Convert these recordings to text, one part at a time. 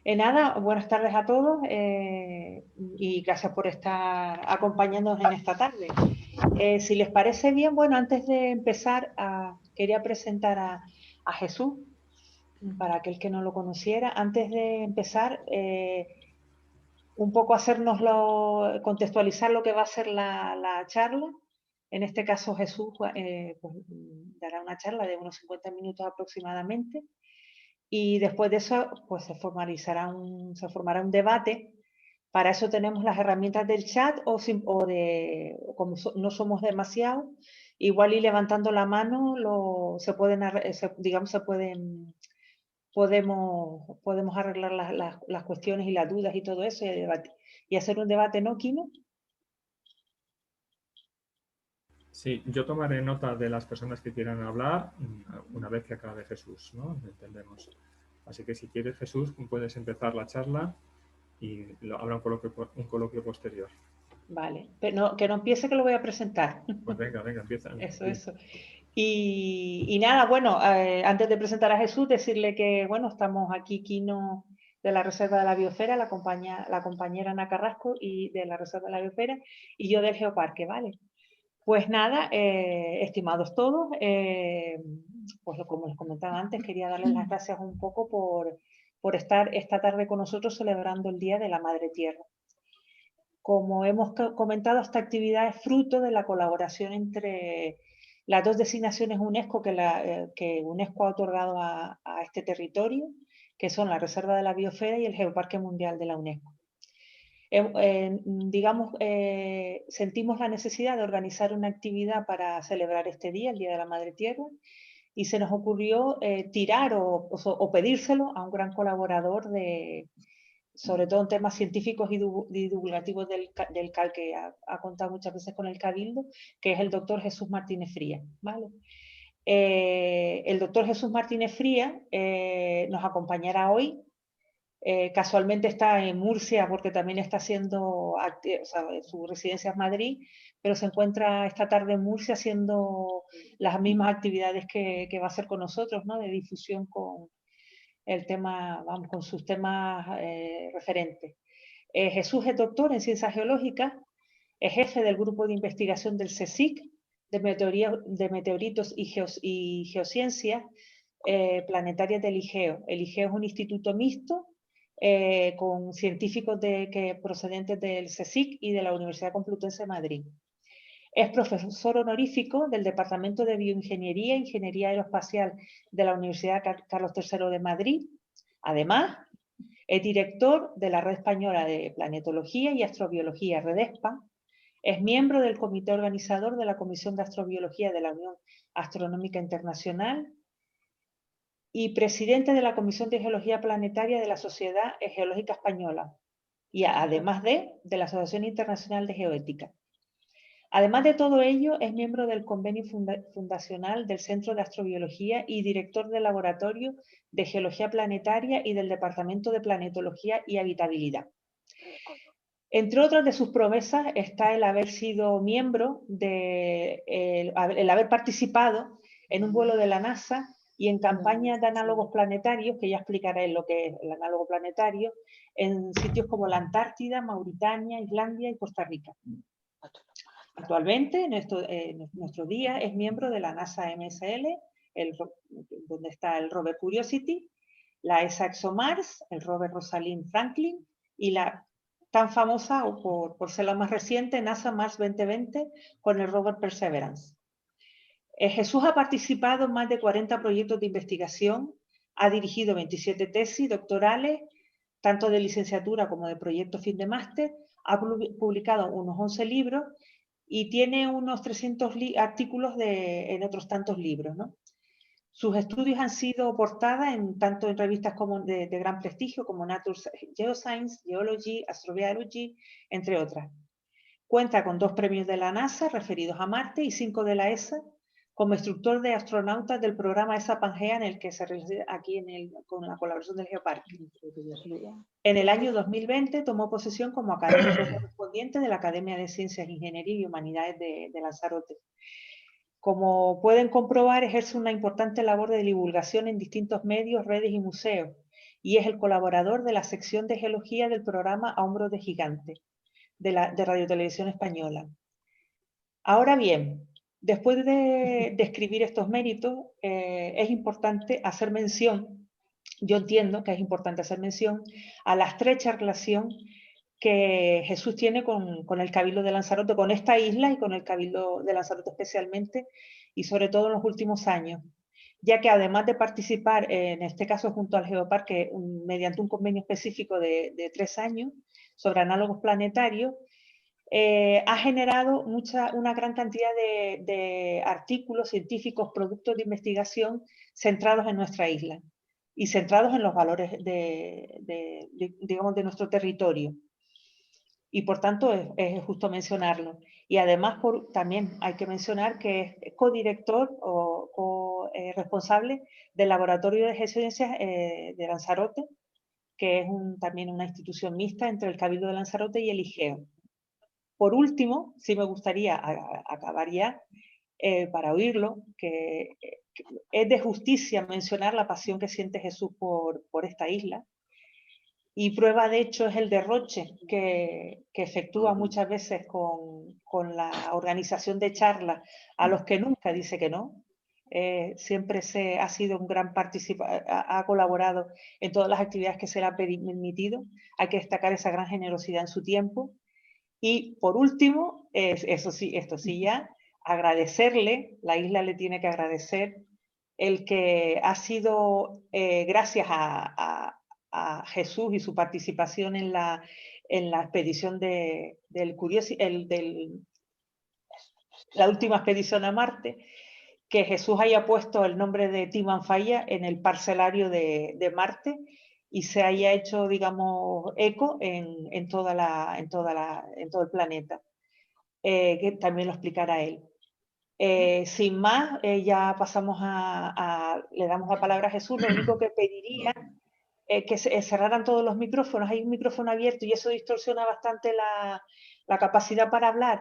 Nada, buenas tardes a todos y gracias por estar acompañándonos en esta tarde. Si les parece bien, bueno, antes de empezar, quería presentar a Jesús, para aquel que no lo conociera. Antes de empezar, un poco contextualizar lo que va a ser la charla. En este caso, Jesús pues, dará una charla de unos 50 minutos aproximadamente. Y después de eso, pues se formará un debate. Para eso tenemos las herramientas del chat como no somos demasiados, igual ir levantando la mano, podemos arreglar las cuestiones y las dudas y todo eso y hacer un debate, ¿no, Kino? Sí, yo tomaré nota de las personas que quieran hablar una vez que acabe Jesús, ¿no? Entendemos. Así que si quieres, Jesús, puedes empezar la charla y habrá un coloquio posterior. Vale, pero que no empiece, que lo voy a presentar. Pues venga, empieza. Eso. Y nada, bueno, antes de presentar a Jesús, decirle que, bueno, estamos aquí, Kino de la Reserva de la Biosfera, la compañera Ana Carrasco y de la Reserva de la Biosfera, y yo del Geoparque, ¿vale? Pues nada, estimados todos, pues como les comentaba antes, quería darles las gracias un poco por estar esta tarde con nosotros celebrando el Día de la Madre Tierra. Como hemos comentado, esta actividad es fruto de la colaboración entre las dos designaciones UNESCO que UNESCO ha otorgado a este territorio, que son la Reserva de la Biosfera y el Geoparque Mundial de la UNESCO. Sentimos la necesidad de organizar una actividad para celebrar este día, el Día de la Madre Tierra, y se nos ocurrió tirar o pedírselo a un gran colaborador sobre todo en temas científicos y divulgativos del CAL, que ha contado muchas veces con el Cabildo, que es el doctor Jesús Martínez Frías, ¿vale? El doctor Jesús Martínez Frías nos acompañará hoy. Casualmente está en Murcia porque también está haciendo, su residencia es Madrid, pero se encuentra esta tarde en Murcia haciendo las mismas actividades que va a hacer con nosotros, ¿no? De difusión con con sus temas referentes. Jesús es doctor en Ciencias Geológicas, es jefe del grupo de investigación del CSIC, de meteoritos y geociencias planetarias del IGEO. El IGEO es un instituto mixto con científicos procedentes del CSIC y de la Universidad Complutense de Madrid. Es profesor honorífico del Departamento de Bioingeniería e Ingeniería Aeroespacial de la Universidad Carlos III de Madrid. Además, es director de la Red Española de Planetología y Astrobiología, REDESPA. Es miembro del comité organizador de la Comisión de Astrobiología de la Unión Astronómica Internacional y presidente de la Comisión de Geología Planetaria de la Sociedad Geológica Española y además de la Asociación Internacional de Geoética. Además de todo ello, es miembro del convenio fundacional del Centro de Astrobiología y director del Laboratorio de Geología Planetaria y del Departamento de Planetología y Habitabilidad. Entre otras de sus promesas está el haber sido miembro, el haber participado en un vuelo de la NASA y en campañas de análogos planetarios, que ya explicaré lo que es el análogo planetario, en sitios como la Antártida, Mauritania, Islandia y Costa Rica. Actualmente, en nuestro día, es miembro de la NASA MSL, donde está el rover Curiosity, la ESA ExoMars, el rover Rosalind Franklin y la tan famosa, o por ser la más reciente, NASA Mars 2020 con el rover Perseverance. Jesús ha participado en más de 40 proyectos de investigación, ha dirigido 27 tesis doctorales, tanto de licenciatura como de proyecto fin de máster, ha publicado unos 11 libros y tiene unos 300 artículos en otros tantos libros, ¿no? Sus estudios han sido portadas tanto en revistas de gran prestigio como Nature Geoscience, Geology, Astrobiology, entre otras. Cuenta con 2 premios de la NASA referidos a Marte y 5 de la ESA como instructor de astronautas del programa ESA Pangea, en el que se realiza aquí con la colaboración del Geoparque. En el año 2020 tomó posesión como académico correspondiente de la Academia de Ciencias, Ingeniería y Humanidades de Lanzarote. Como pueden comprobar, ejerce una importante labor de divulgación en distintos medios, redes y museos, y es el colaborador de la sección de geología del programa A Hombros de Gigante de Radio Televisión Española. Ahora bien, después de describir estos méritos, es importante hacer mención, yo entiendo que es importante hacer mención a la estrecha relación que Jesús tiene con el Cabildo de Lanzarote, con esta isla y con el Cabildo de Lanzarote especialmente, y sobre todo en los últimos años, ya que además de participar, en este caso junto al Geoparque, mediante un convenio específico de 3 años sobre análogos planetarios, ha generado una gran cantidad de artículos científicos, productos de investigación centrados en nuestra isla y centrados en los valores digamos, de nuestro territorio. Y por tanto es justo mencionarlo. Y además también hay que mencionar que es codirector o responsable del Laboratorio de Geociencias de Lanzarote, que es también una institución mixta entre el Cabildo de Lanzarote y el IGEO. Por último, sí me gustaría acabar ya, para oírlo, que es de justicia mencionar la pasión que siente Jesús por esta isla, y prueba de hecho es el derroche que efectúa muchas veces con la organización de charlas a los que nunca dice que no. Siempre ha sido un gran participante, ha colaborado en todas las actividades que se le ha permitido. Hay que destacar esa gran generosidad en su tiempo. Y por último, esto sí ya, agradecerle, la isla le tiene que agradecer el que ha sido, gracias a Jesús y su participación en la expedición la última expedición a Marte, que Jesús haya puesto el nombre de Timanfaya en el parcelario de Marte y se haya hecho, digamos, eco en todo el planeta, que también lo explicará él. Sin más, ya pasamos le damos la palabra a Jesús. Lo único que pediría es que cerraran todos los micrófonos. Hay un micrófono abierto y eso distorsiona bastante la capacidad para hablar.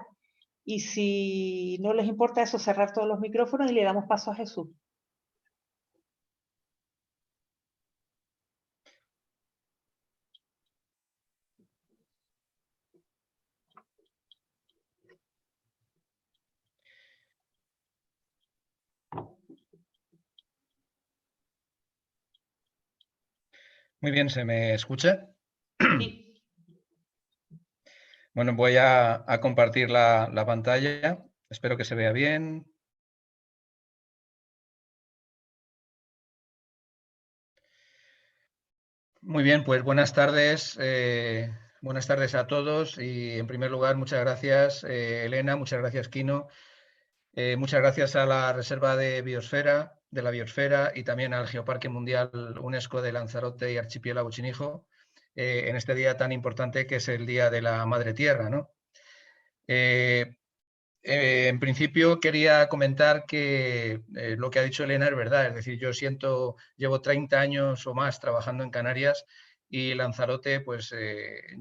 Y si no les importa eso, cerrar todos los micrófonos y le damos paso a Jesús. Muy bien, ¿se me escucha? Sí. Bueno, voy a compartir la pantalla. Espero que se vea bien. Muy bien, pues buenas tardes. Buenas tardes a todos y en primer lugar muchas gracias Elena, muchas gracias Kino, muchas gracias a la Reserva de la Biosfera y también al Geoparque Mundial UNESCO de Lanzarote y Archipiélago Chinijo en este día tan importante que es el Día de la Madre Tierra, ¿no? En principio quería comentar que lo que ha dicho Elena es verdad, es decir, llevo 30 años o más trabajando en Canarias y Lanzarote, pues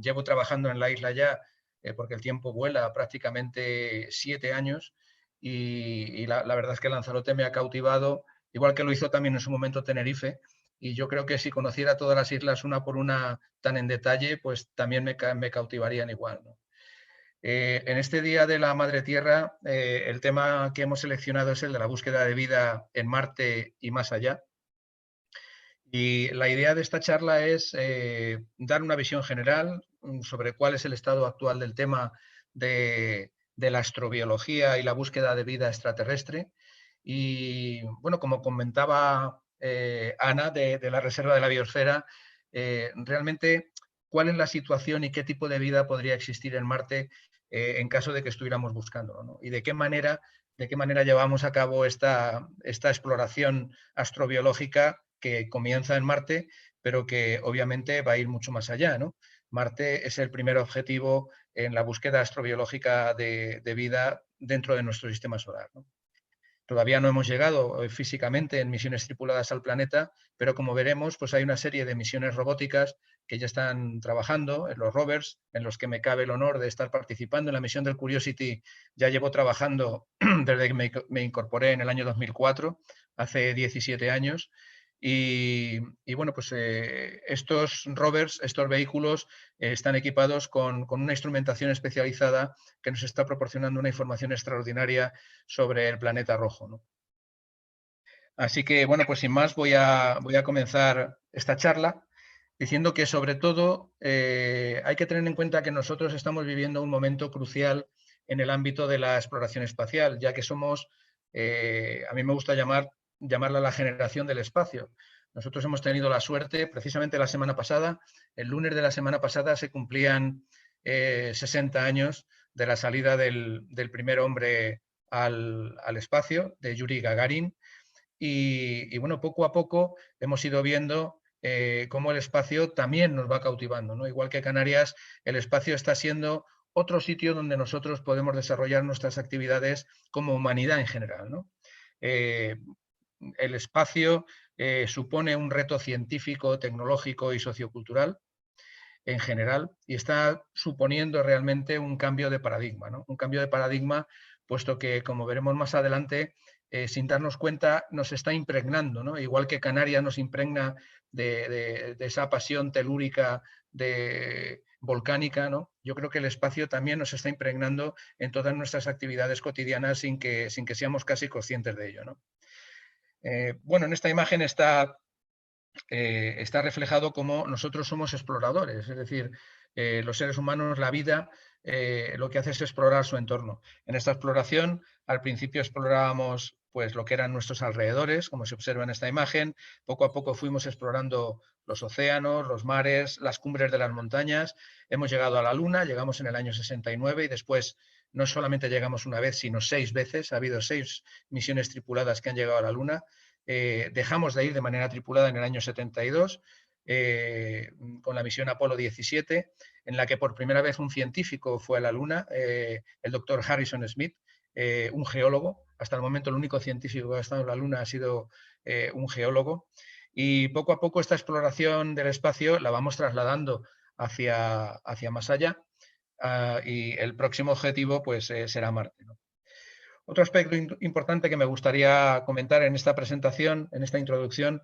llevo trabajando en la isla ya, porque el tiempo vuela, prácticamente 7 años y la verdad es que Lanzarote me ha cautivado, igual que lo hizo también en su momento Tenerife, y yo creo que si conociera todas las islas una por una tan en detalle, pues también me cautivarían igual, ¿no? En este Día de la Madre Tierra, el tema que hemos seleccionado es el de la búsqueda de vida en Marte y más allá. Y la idea de esta charla es dar una visión general sobre cuál es el estado actual del tema de la astrobiología y la búsqueda de vida extraterrestre. Y bueno, como comentaba Ana de la Reserva de la Biosfera, realmente cuál es la situación y qué tipo de vida podría existir en Marte en caso de que estuviéramos buscándolo, ¿no? Y de qué manera llevamos a cabo esta exploración astrobiológica que comienza en Marte, pero que obviamente va a ir mucho más allá, ¿no? Marte es el primer objetivo en la búsqueda astrobiológica de vida dentro de nuestro sistema solar, ¿no? Todavía no hemos llegado físicamente en misiones tripuladas al planeta, pero como veremos, pues hay una serie de misiones robóticas que ya están trabajando en los rovers, en los que me cabe el honor de estar participando. En la misión del Curiosity ya llevo trabajando desde que me incorporé en el año 2004, hace 17 años, Y bueno, pues estos rovers, estos vehículos, están equipados con una instrumentación especializada que nos está proporcionando una información extraordinaria sobre el planeta rojo, ¿no? Así que, bueno, pues sin más voy a comenzar esta charla diciendo que sobre todo hay que tener en cuenta que nosotros estamos viviendo un momento crucial en el ámbito de la exploración espacial, ya que somos, a mí me gusta llamarla la generación del espacio. Nosotros hemos tenido la suerte, precisamente la semana pasada, el lunes de la semana pasada se cumplían 60 años de la salida del primer hombre al espacio, de Yuri Gagarin. Y bueno, poco a poco hemos ido viendo cómo el espacio también nos va cautivando, ¿no? Igual que Canarias, el espacio está siendo otro sitio donde nosotros podemos desarrollar nuestras actividades como humanidad en general, ¿no? El espacio supone un reto científico, tecnológico y sociocultural en general y está suponiendo realmente un cambio de paradigma, ¿no? Un cambio de paradigma, puesto que, como veremos más adelante, sin darnos cuenta, nos está impregnando, ¿no? Igual que Canarias nos impregna de esa pasión telúrica, volcánica, ¿no? Yo creo que el espacio también nos está impregnando en todas nuestras actividades cotidianas sin que seamos casi conscientes de ello, ¿no? Bueno, en esta imagen está reflejado como nosotros somos exploradores, es decir, los seres humanos, la vida, lo que hace es explorar su entorno. En esta exploración, al principio explorábamos pues, lo que eran nuestros alrededores, como se observa en esta imagen. Poco a poco fuimos explorando los océanos, los mares, las cumbres de las montañas. Hemos llegado a la Luna, llegamos en el año 69 y después no solamente llegamos una vez, sino 6 veces. Ha habido 6 misiones tripuladas que han llegado a la Luna. Dejamos de ir de manera tripulada en el año 72 con la misión Apolo 17, en la que por primera vez un científico fue a la Luna, el doctor Harrison Smith, un geólogo. Hasta el momento el único científico que ha estado en la Luna ha sido un geólogo. Y poco a poco esta exploración del espacio la vamos trasladando hacia más allá y el próximo objetivo pues, será Marte, ¿no? Otro aspecto importante que me gustaría comentar en esta presentación, en esta introducción,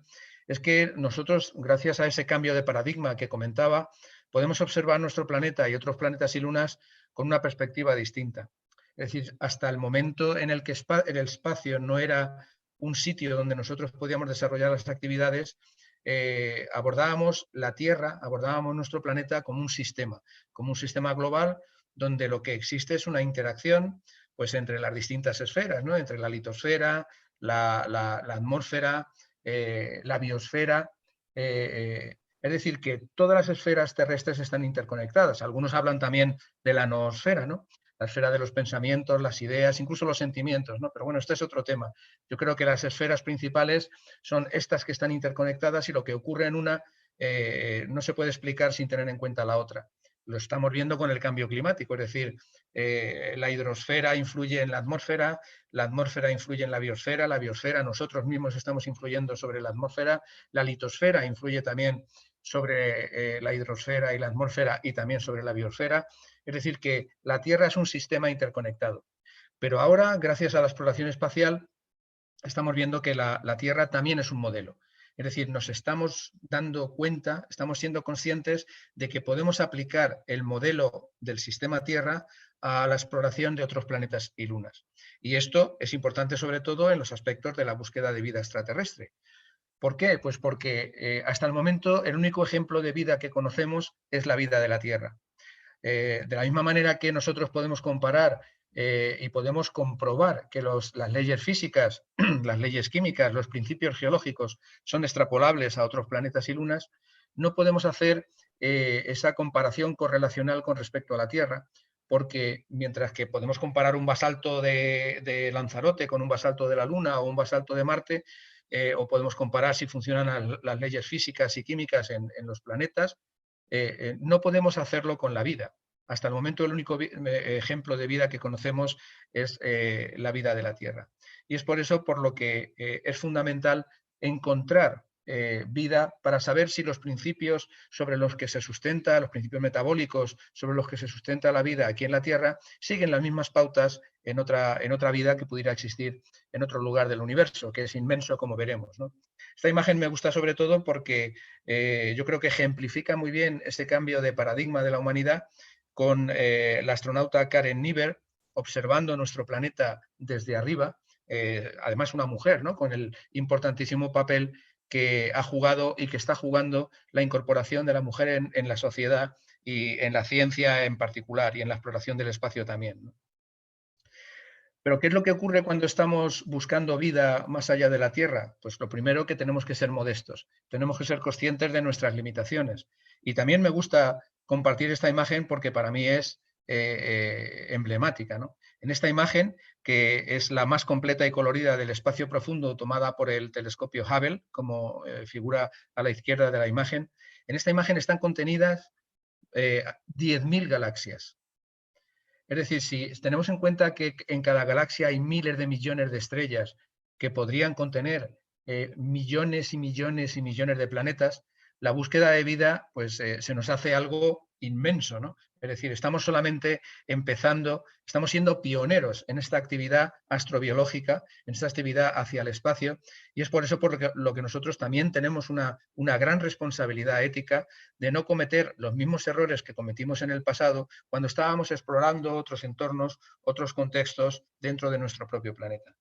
es que nosotros, gracias a ese cambio de paradigma que comentaba, podemos observar nuestro planeta y otros planetas y lunas con una perspectiva distinta. Es decir, hasta el momento en el que el espacio no era un sitio donde nosotros podíamos desarrollar las actividades, abordábamos la Tierra, abordábamos nuestro planeta como un sistema global donde lo que existe es una interacción pues entre las distintas esferas, ¿no? Entre la litosfera, la atmósfera, la biosfera. Es decir, que todas las esferas terrestres están interconectadas. Algunos hablan también de la noosfera, ¿no? La esfera de los pensamientos, las ideas, incluso los sentimientos, ¿no? Pero bueno, este es otro tema. Yo creo que las esferas principales son estas que están interconectadas y lo que ocurre en una no se puede explicar sin tener en cuenta la otra. Lo estamos viendo con el cambio climático, es decir, la hidrosfera influye en la atmósfera influye en la biosfera, nosotros mismos estamos influyendo sobre la atmósfera, la litosfera influye también sobre la hidrosfera y la atmósfera y también sobre la biosfera. Es decir, que la Tierra es un sistema interconectado. Pero ahora, gracias a la exploración espacial, estamos viendo que la Tierra también es un modelo. Es decir, nos estamos dando cuenta, estamos siendo conscientes de que podemos aplicar el modelo del sistema Tierra a la exploración de otros planetas y lunas. Y esto es importante sobre todo en los aspectos de la búsqueda de vida extraterrestre. ¿Por qué? Pues porque hasta el momento el único ejemplo de vida que conocemos es la vida de la Tierra. De la misma manera que nosotros podemos comparar y podemos comprobar que las leyes físicas, las leyes químicas, los principios geológicos son extrapolables a otros planetas y lunas, no podemos hacer esa comparación correlacional con respecto a la Tierra, porque mientras que podemos comparar un basalto de Lanzarote con un basalto de la Luna o un basalto de Marte, o podemos comparar si funcionan las leyes físicas y químicas en los planetas, no podemos hacerlo con la vida. Hasta el momento el único ejemplo de vida que conocemos es la vida de la Tierra. Y es por eso por lo que es fundamental encontrar vida para saber si los principios sobre los que se sustenta, los principios metabólicos sobre los que se sustenta la vida aquí en la Tierra, siguen las mismas pautas en otra vida que pudiera existir en otro lugar del universo, que es inmenso, como veremos, ¿no? Esta imagen me gusta sobre todo porque yo creo que ejemplifica muy bien ese cambio de paradigma de la humanidad con la astronauta Karen Niebuhr observando nuestro planeta desde arriba, además una mujer, ¿no? Con el importantísimo papel que ha jugado y que está jugando la incorporación de la mujer en la sociedad y en la ciencia en particular y en la exploración del espacio también, ¿no? Pero ¿qué es lo que ocurre cuando estamos buscando vida más allá de la Tierra? Pues lo primero, que tenemos que ser modestos, tenemos que ser conscientes de nuestras limitaciones. Y también me gusta compartir esta imagen porque para mí es emblemática, ¿no? En esta imagen, que es la más completa y colorida del espacio profundo tomada por el telescopio Hubble, como figura a la izquierda de la imagen, en esta imagen están contenidas 10.000 galaxias. Es decir, si tenemos en cuenta que en cada galaxia hay miles de millones de estrellas que podrían contener millones y millones y millones de planetas, la búsqueda de vida pues, se nos hace algo inmenso, ¿no? Es decir, estamos solamente empezando, estamos siendo pioneros en esta actividad astrobiológica, en esta actividad hacia el espacio, y es por eso por lo que nosotros también tenemos una gran responsabilidad ética de no cometer los mismos errores que cometimos en el pasado cuando estábamos explorando otros entornos, otros contextos dentro de nuestro propio planeta.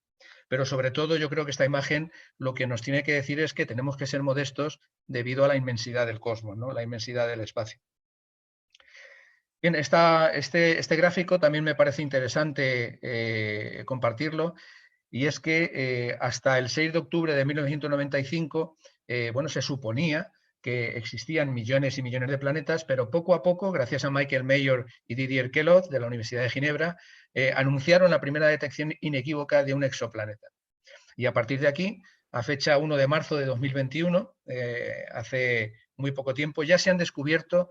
Pero sobre todo yo creo que esta imagen lo que nos tiene que decir es que tenemos que ser modestos debido a la inmensidad del cosmos, ¿no? La inmensidad del espacio. Bien, este gráfico también me parece interesante compartirlo, y es que hasta el 6 de octubre de 1995 bueno, se suponía que existían millones y millones de planetas, pero poco a poco, gracias a Michael Mayor y Didier Queloz de la Universidad de Ginebra, anunciaron la primera detección inequívoca de un exoplaneta. Y a partir de aquí, a fecha 1 de marzo de 2021, hace muy poco tiempo, ya se han descubierto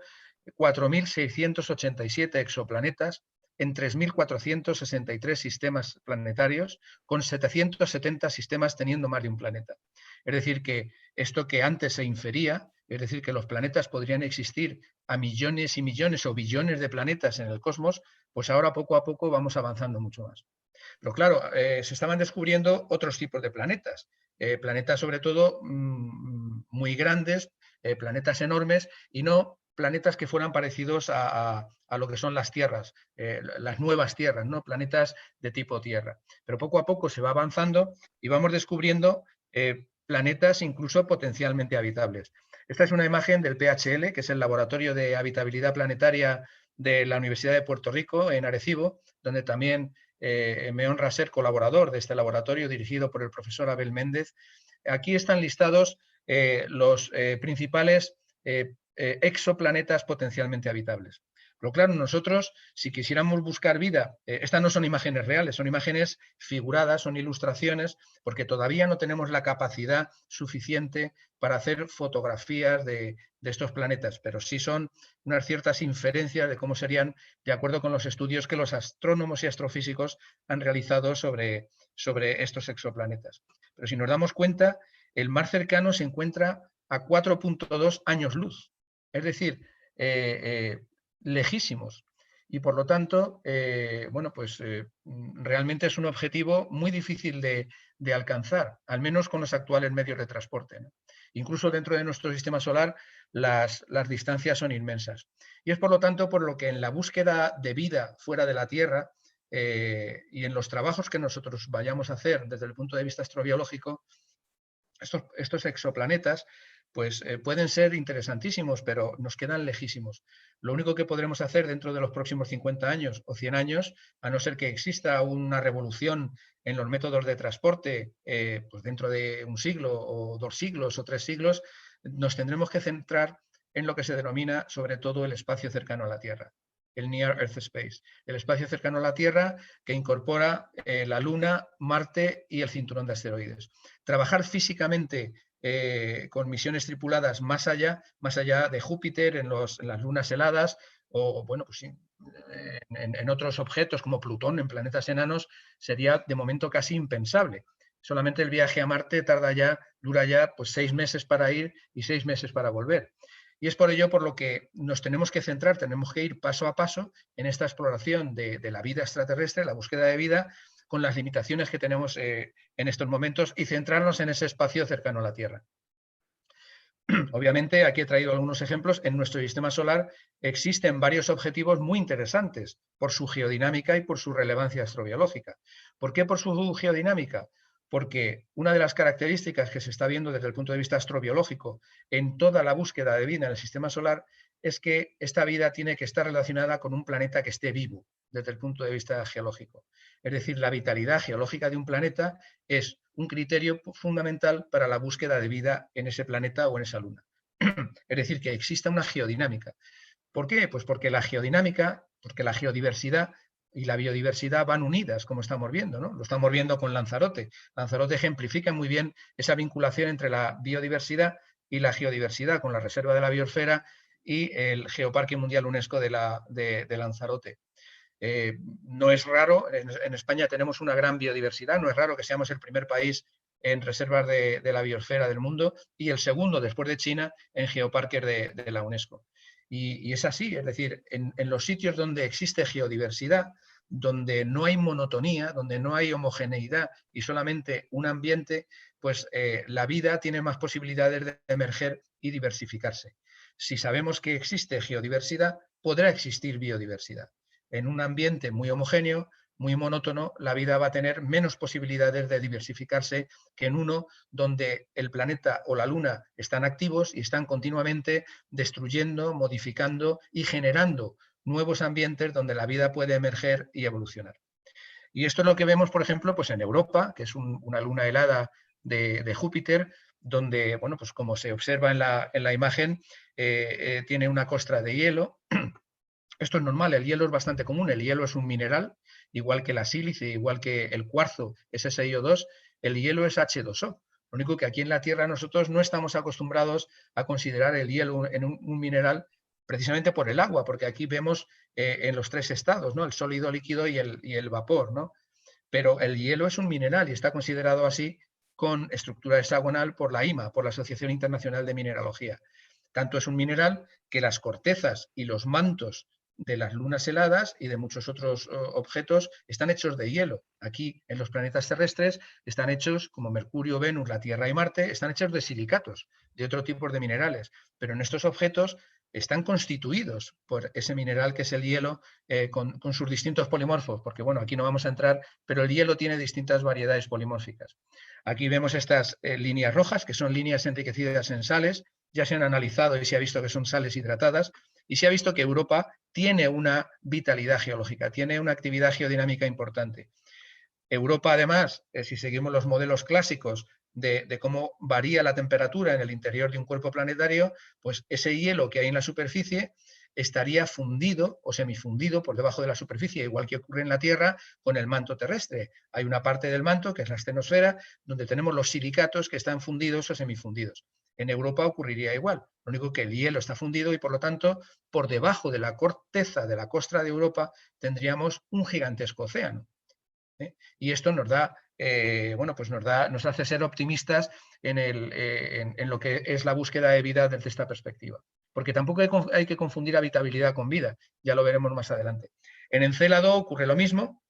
4.687 exoplanetas en 3.463 sistemas planetarios, con 770 sistemas teniendo más de un planeta. Es decir, que esto que antes se infería, es decir, que los planetas podrían existir a millones y millones o billones de planetas en el cosmos, pues ahora poco a poco vamos avanzando mucho más. Pero claro, se estaban descubriendo otros tipos de planetas, planetas sobre todo muy grandes, planetas enormes, y no planetas que fueran parecidos a lo que son las tierras, las nuevas tierras, ¿no? Planetas de tipo Tierra. Pero poco a poco se va avanzando y vamos descubriendo planetas incluso potencialmente habitables. Esta es una imagen del PHL, que es el Laboratorio de Habitabilidad Planetaria de la Universidad de Puerto Rico, en Arecibo, donde también me honra ser colaborador de este laboratorio dirigido por el profesor Abel Méndez. Aquí están listados los principales exoplanetas potencialmente habitables. Pero claro, nosotros, si quisiéramos buscar vida, estas no son imágenes reales, son imágenes figuradas, son ilustraciones, porque todavía no tenemos la capacidad suficiente para hacer fotografías de estos planetas, pero sí son unas ciertas inferencias de cómo serían, de acuerdo con los estudios que los astrónomos y astrofísicos han realizado sobre estos exoplanetas. Pero si nos damos cuenta, el más cercano se encuentra a 4.2 años luz, es decir, lejísimos. Y por lo tanto, bueno, pues realmente es un objetivo muy difícil de alcanzar, al menos con los actuales medios de transporte, ¿no? Incluso dentro de nuestro sistema solar las distancias son inmensas. Y es por lo tanto por lo que en la búsqueda de vida fuera de la Tierra y en los trabajos que nosotros vayamos a hacer desde el punto de vista astrobiológico, estos exoplanetas pues pueden ser interesantísimos, pero nos quedan lejísimos. Lo único que podremos hacer dentro de los próximos 50 años o 100 años, a no ser que exista una revolución en los métodos de transporte, pues dentro de un siglo o 2 siglos o 3 siglos, nos tendremos que centrar en lo que se denomina sobre todo el espacio cercano a la Tierra, el Near Earth Space, el espacio cercano a la Tierra que incorpora la Luna, Marte y el cinturón de asteroides. Trabajar físicamente con misiones tripuladas más allá de Júpiter, en las lunas heladas, o bueno, pues en otros objetos como Plutón, en planetas enanos, sería de momento casi impensable. Solamente el viaje a Marte dura ya pues 6 meses para ir y 6 meses para volver. Y es por ello por lo que nos tenemos que centrar, tenemos que ir paso a paso en esta exploración de la vida extraterrestre, la búsqueda de vida, con las limitaciones que tenemos en estos momentos y centrarnos en ese espacio cercano a la Tierra. Obviamente, aquí he traído algunos ejemplos. En nuestro sistema solar existen varios objetivos muy interesantes por su geodinámica y por su relevancia astrobiológica. ¿Por qué por su geodinámica? Porque una de las características que se está viendo desde el punto de vista astrobiológico en toda la búsqueda de vida en el sistema solar es que esta vida tiene que estar relacionada con un planeta que esté vivo desde el punto de vista geológico. Es decir, la vitalidad geológica de un planeta es un criterio fundamental para la búsqueda de vida en ese planeta o en esa luna. Es decir, que exista una geodinámica. ¿Por qué? Pues porque la geodinámica, porque la geodiversidad y la biodiversidad van unidas, como estamos viendo, ¿no? Lo estamos viendo con Lanzarote. Lanzarote ejemplifica muy bien esa vinculación entre la biodiversidad y la geodiversidad, con la Reserva de la Biosfera y el Geoparque Mundial UNESCO de Lanzarote. No es raro, en España tenemos una gran biodiversidad, no es raro que seamos el primer país en reservas de la biosfera del mundo y el segundo, después de China, en geoparques de la UNESCO. Y es así, es decir, en los sitios donde existe geodiversidad, donde no hay monotonía, donde no hay homogeneidad y solamente un ambiente, pues la vida tiene más posibilidades de emerger y diversificarse. Si sabemos que existe geodiversidad, podrá existir biodiversidad. En un ambiente muy homogéneo, muy monótono, la vida va a tener menos posibilidades de diversificarse que en uno donde el planeta o la luna están activos y están continuamente destruyendo, modificando y generando nuevos ambientes donde la vida puede emerger y evolucionar. Y esto es lo que vemos, por ejemplo, pues en Europa, que es una luna helada de Júpiter, donde, bueno, pues como se observa en la imagen, tiene una costra de hielo. Esto es normal, el hielo es bastante común, el hielo es un mineral, igual que la sílice, igual que el cuarzo es SiO2, el hielo es H2O. Lo único que aquí en la Tierra nosotros no estamos acostumbrados a considerar el hielo en un mineral precisamente por el agua, porque aquí vemos en los 3 estados, ¿no? El sólido, líquido y el vapor, ¿no? Pero el hielo es un mineral y está considerado así con estructura hexagonal por la IMA, por la Asociación Internacional de Mineralogía. Tanto es un mineral que las cortezas y los mantos de las lunas heladas y de muchos otros objetos están hechos de hielo. Aquí, en los planetas terrestres, están hechos, como Mercurio, Venus, la Tierra y Marte, están hechos de silicatos, de otro tipo de minerales. Pero en estos objetos están constituidos por ese mineral que es el hielo con sus distintos polimorfos, porque bueno, aquí no vamos a entrar, pero el hielo tiene distintas variedades polimórficas. Aquí vemos estas líneas rojas, que son líneas enriquecidas en sales, ya se han analizado y se ha visto que son sales hidratadas, y se ha visto que Europa tiene una vitalidad geológica, tiene una actividad geodinámica importante. Europa, además, si seguimos los modelos clásicos de cómo varía la temperatura en el interior de un cuerpo planetario, pues ese hielo que hay en la superficie estaría fundido o semifundido por debajo de la superficie, igual que ocurre en la Tierra con el manto terrestre. Hay una parte del manto, que es la estenosfera, donde tenemos los silicatos que están fundidos o semifundidos. En Europa ocurriría igual, lo único que el hielo está fundido y por lo tanto por debajo de la corteza de la costra de Europa tendríamos un gigantesco océano. Y esto nos da, bueno, pues nos hace ser optimistas en lo que es la búsqueda de vida desde esta perspectiva. Porque tampoco hay que confundir habitabilidad con vida, ya lo veremos más adelante. En Encélado ocurre lo mismo,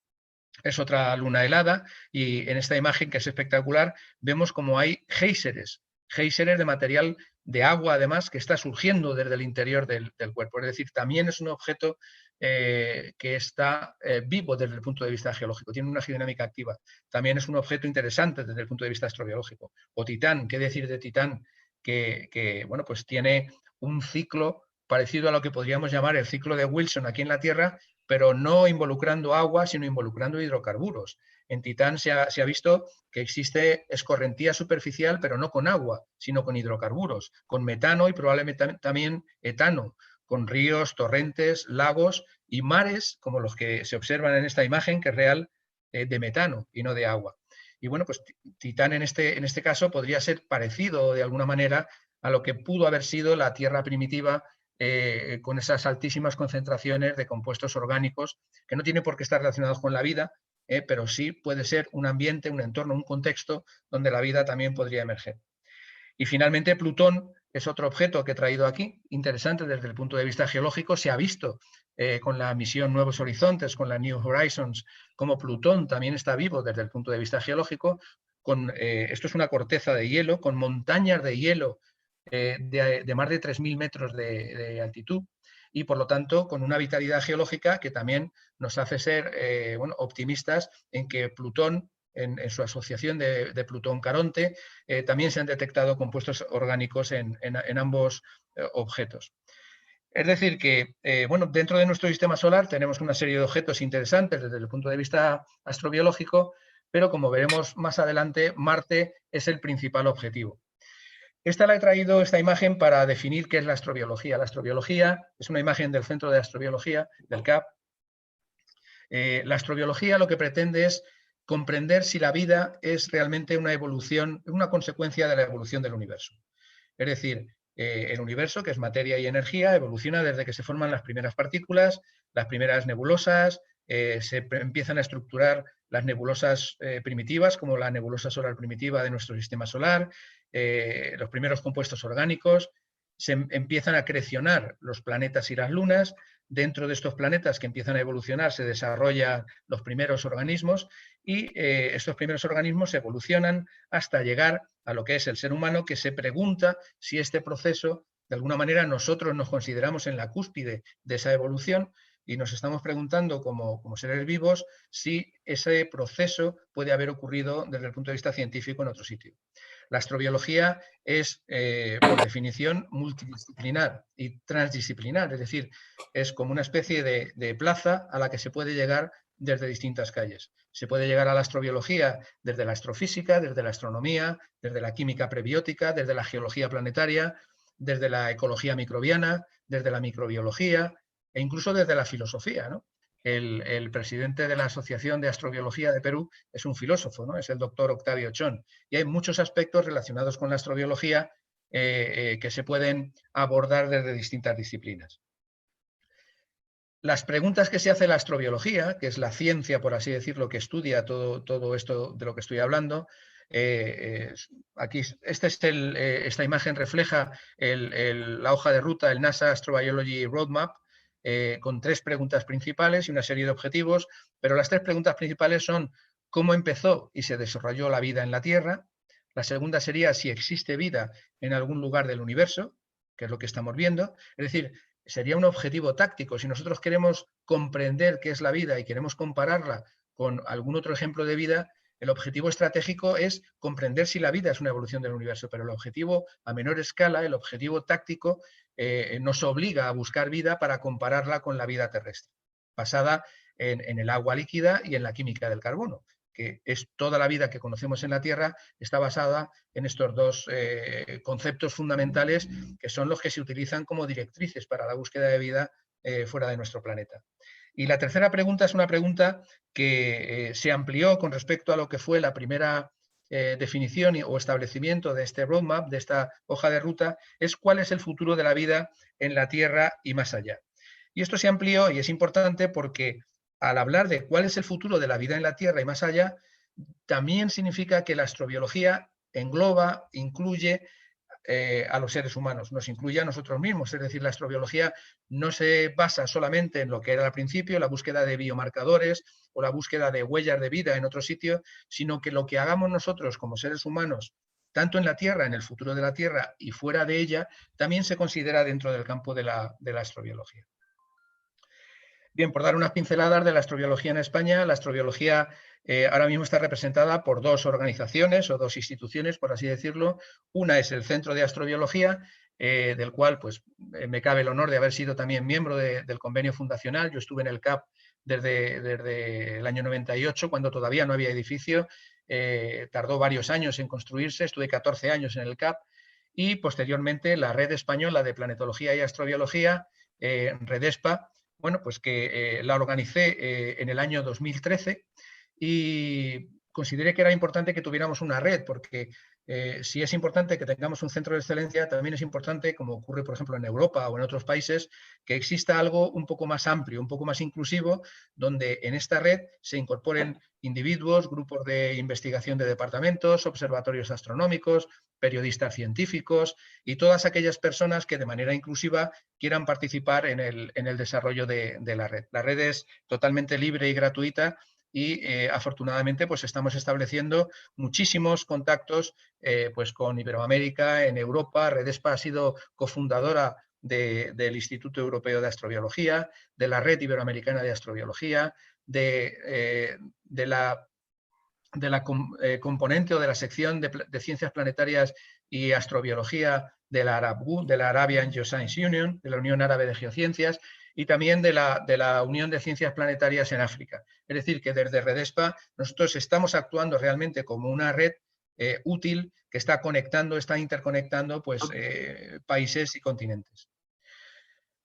es otra luna helada y en esta imagen, que es espectacular, vemos como hay géiseres de material de agua, además, que está surgiendo desde el interior del cuerpo. Es decir, también es un objeto que está vivo desde el punto de vista geológico, tiene una geodinámica activa. También es un objeto interesante desde el punto de vista astrobiológico. O Titán, ¿qué decir de Titán? Que bueno, pues tiene un ciclo parecido a lo que podríamos llamar el ciclo de Wilson aquí en la Tierra, pero no involucrando agua, sino involucrando hidrocarburos. En Titán se ha visto que existe escorrentía superficial, pero no con agua, sino con hidrocarburos, con metano y probablemente también etano, con ríos, torrentes, lagos y mares, como los que se observan en esta imagen, que es real, de metano y no de agua. Y bueno, pues Titán en este caso podría ser parecido de alguna manera a lo que pudo haber sido la Tierra primitiva, con esas altísimas concentraciones de compuestos orgánicos que no tienen por qué estar relacionados con la vida, pero sí puede ser un ambiente, un entorno, un contexto donde la vida también podría emerger. Y finalmente Plutón es otro objeto que he traído aquí, interesante desde el punto de vista geológico. Se ha visto con la misión Nuevos Horizontes, con la New Horizons, como Plutón también está vivo desde el punto de vista geológico. Esto es una corteza de hielo, con montañas de hielo de más de 3.000 metros de altitud, y por lo tanto con una vitalidad geológica que también nos hace ser optimistas en que Plutón, en su asociación de Plutón-Caronte, también se han detectado compuestos orgánicos en ambos objetos. Es decir que, dentro de nuestro sistema solar tenemos una serie de objetos interesantes desde el punto de vista astrobiológico, pero como veremos más adelante, Marte es el principal objetivo. Esta imagen para definir qué es la astrobiología. La astrobiología es una imagen del Centro de Astrobiología, del CAP. La astrobiología lo que pretende es comprender si la vida es realmente una evolución, una consecuencia de la evolución del universo. Es decir, el universo, que es materia y energía, evoluciona desde que se forman las primeras partículas, las primeras nebulosas, se empiezan a estructurar las nebulosas primitivas, como la nebulosa solar primitiva de nuestro sistema solar, los primeros compuestos orgánicos, se empiezan a crecionar los planetas y las lunas. Dentro de estos planetas que empiezan a evolucionar se desarrollan los primeros organismos, y estos primeros organismos evolucionan hasta llegar a lo que es el ser humano, que se pregunta si este proceso, de alguna manera nosotros nos consideramos en la cúspide de esa evolución, y nos estamos preguntando como seres vivos si ese proceso puede haber ocurrido desde el punto de vista científico en otro sitio. La astrobiología es, por definición, multidisciplinar y transdisciplinar, es decir, es como una especie de plaza a la que se puede llegar desde distintas calles. Se puede llegar a la astrobiología desde la astrofísica, desde la astronomía, desde la química prebiótica, desde la geología planetaria, desde la ecología microbiana, desde la microbiología e incluso desde la filosofía, ¿no? El presidente de la Asociación de Astrobiología de Perú es un filósofo, ¿no? Es el doctor Octavio Chón. Y hay muchos aspectos relacionados con la astrobiología que se pueden abordar desde distintas disciplinas. Las preguntas que se hace la astrobiología, que es la ciencia, por así decirlo, que estudia todo esto de lo que estoy hablando, aquí esta imagen refleja la hoja de ruta, el NASA Astrobiology Roadmap, con 3 preguntas principales y una serie de objetivos, pero las 3 preguntas principales son: ¿cómo empezó y se desarrolló la vida en la Tierra? La segunda sería si existe vida en algún lugar del universo, que es lo que estamos viendo. Es decir, sería un objetivo táctico. Si nosotros queremos comprender qué es la vida y queremos compararla con algún otro ejemplo de vida, el objetivo estratégico es comprender si la vida es una evolución del universo, pero el objetivo a menor escala, el objetivo táctico, nos obliga a buscar vida para compararla con la vida terrestre, basada en el agua líquida y en la química del carbono, que es toda la vida que conocemos en la Tierra, está basada en estos 2 conceptos fundamentales, que son los que se utilizan como directrices para la búsqueda de vida fuera de nuestro planeta. Y la tercera pregunta es una pregunta que se amplió con respecto a lo que fue la primera definición o establecimiento de este roadmap, de esta hoja de ruta, es cuál es el futuro de la vida en la Tierra y más allá. Y esto se amplió, y es importante porque al hablar de cuál es el futuro de la vida en la Tierra y más allá, también significa que la astrobiología engloba, incluye a los seres humanos, nos incluye a nosotros mismos. Es decir, la astrobiología no se basa solamente en lo que era al principio, la búsqueda de biomarcadores o la búsqueda de huellas de vida en otro sitio, sino que lo que hagamos nosotros como seres humanos, tanto en la Tierra, en el futuro de la Tierra y fuera de ella, también se considera dentro del campo de la astrobiología. Bien, por dar unas pinceladas de la astrobiología en España, la astrobiología ahora mismo está representada por 2 organizaciones o 2 instituciones, por así decirlo. Una es el Centro de Astrobiología, del cual pues, me cabe el honor de haber sido también miembro del convenio fundacional. Yo estuve en el CAP desde el año 98, cuando todavía no había edificio. Tardó varios años en construirse, estuve 14 años en el CAP, y posteriormente la Red Española de Planetología y Astrobiología, Redespa, bueno, pues que la organicé en el año 2013, y consideré que era importante que tuviéramos una red, porque si es importante que tengamos un centro de excelencia, también es importante, como ocurre por ejemplo en Europa o en otros países, que exista algo un poco más amplio, un poco más inclusivo, donde en esta red se incorporen individuos, grupos de investigación de departamentos, observatorios astronómicos, periodistas científicos y todas aquellas personas que de manera inclusiva quieran participar en el desarrollo de la red. La red es totalmente libre y gratuita y afortunadamente pues estamos estableciendo muchísimos contactos pues con Iberoamérica, en Europa. Redespa ha sido cofundadora del Instituto Europeo de Astrobiología, de la Red Iberoamericana de Astrobiología, de la componente o de la sección de Ciencias Planetarias y Astrobiología de la ARABU, de la Arabian Geoscience Union, de la Unión Árabe de Geociencias, y también de la Unión de Ciencias Planetarias en África. Es decir, que desde Redespa nosotros estamos actuando realmente como una red útil que está conectando, está interconectando pues, países y continentes.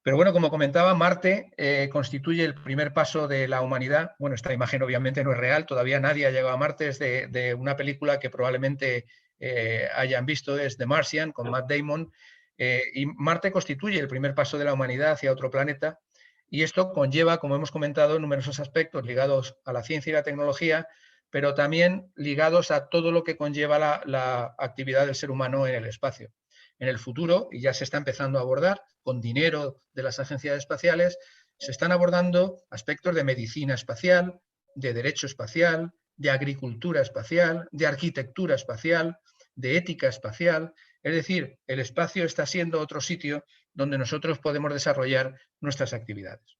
Pero bueno, como comentaba, Marte constituye el primer paso de la humanidad. Bueno, esta imagen obviamente no es real, todavía nadie ha llegado a Marte, es de una película que probablemente hayan visto, es The Martian, con Matt Damon, y Marte constituye el primer paso de la humanidad hacia otro planeta, y esto conlleva, como hemos comentado, numerosos aspectos ligados a la ciencia y la tecnología, pero también ligados a todo lo que conlleva la actividad del ser humano en el espacio. En el futuro, y ya se está empezando a abordar con dinero de las agencias espaciales, se están abordando aspectos de medicina espacial, de derecho espacial, de agricultura espacial, de arquitectura espacial, de ética espacial. Es decir, el espacio está siendo otro sitio donde nosotros podemos desarrollar nuestras actividades.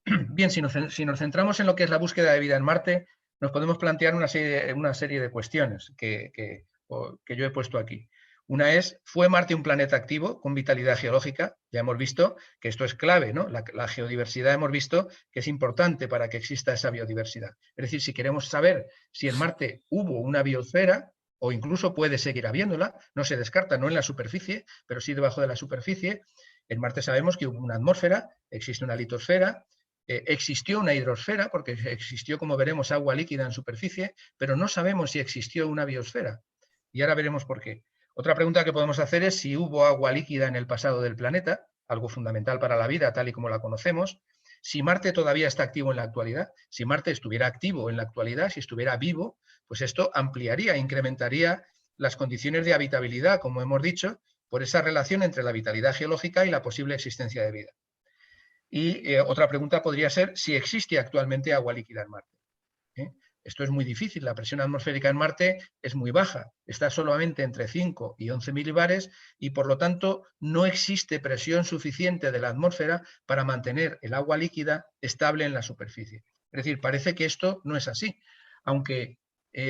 Bien, si nos centramos en lo que es la búsqueda de vida en Marte, nos podemos plantear una serie de cuestiones que yo he puesto aquí. Una es, ¿fue Marte un planeta activo con vitalidad geológica? Ya hemos visto que esto es clave, ¿no? La geodiversidad hemos visto que es importante para que exista esa biodiversidad. Es decir, si queremos saber si en Marte hubo una biosfera, o incluso puede seguir habiéndola, no se descarta, no en la superficie, pero sí debajo de la superficie. En Marte sabemos que hubo una atmósfera, existe una litosfera, existió una hidrosfera, porque existió, como veremos, agua líquida en superficie, pero no sabemos si existió una biosfera. Y ahora veremos por qué. Otra pregunta que podemos hacer es si hubo agua líquida en el pasado del planeta, algo fundamental para la vida tal y como la conocemos. Si Marte todavía está activo en la actualidad, si Marte estuviera activo en la actualidad, si estuviera vivo, pues esto ampliaría, incrementaría las condiciones de habitabilidad, como hemos dicho, por esa relación entre la vitalidad geológica y la posible existencia de vida. Y otra pregunta podría ser si existe actualmente agua líquida en Marte. Esto es muy difícil, la presión atmosférica en Marte es muy baja, está solamente entre 5 y 11 milibares y por lo tanto no existe presión suficiente de la atmósfera para mantener el agua líquida estable en la superficie. Es decir, parece que esto no es así, aunque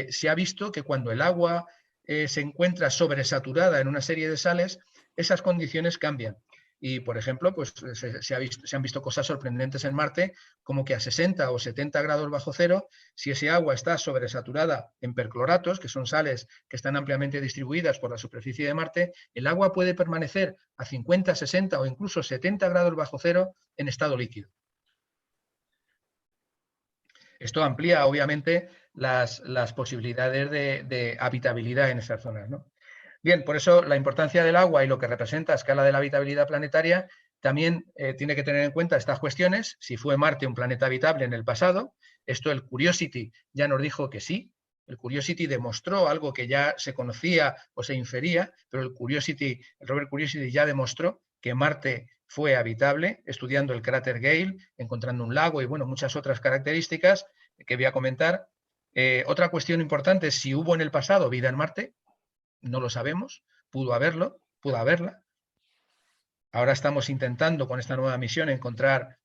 se ha visto que cuando el agua se encuentra sobresaturada en una serie de sales, esas condiciones cambian. Y, por ejemplo, pues se han visto cosas sorprendentes en Marte, como que a 60 o 70 grados bajo cero, si ese agua está sobresaturada en percloratos, que son sales que están ampliamente distribuidas por la superficie de Marte, el agua puede permanecer a 50, 60 o incluso 70 grados bajo cero en estado líquido. Esto amplía, obviamente, las posibilidades de habitabilidad en esas zonas, ¿no? Bien, por eso la importancia del agua y lo que representa a escala de la habitabilidad planetaria también tiene que tener en cuenta estas cuestiones. Si fue Marte un planeta habitable en el pasado, esto el Curiosity ya nos dijo que sí. El Curiosity demostró algo que ya se conocía o se infería, pero el Robert Curiosity ya demostró que Marte fue habitable, estudiando el cráter Gale, encontrando un lago y bueno, muchas otras características que voy a comentar. Otra cuestión importante es si hubo en el pasado vida en Marte. No lo sabemos, pudo haberla. Ahora estamos intentando con esta nueva misión encontrar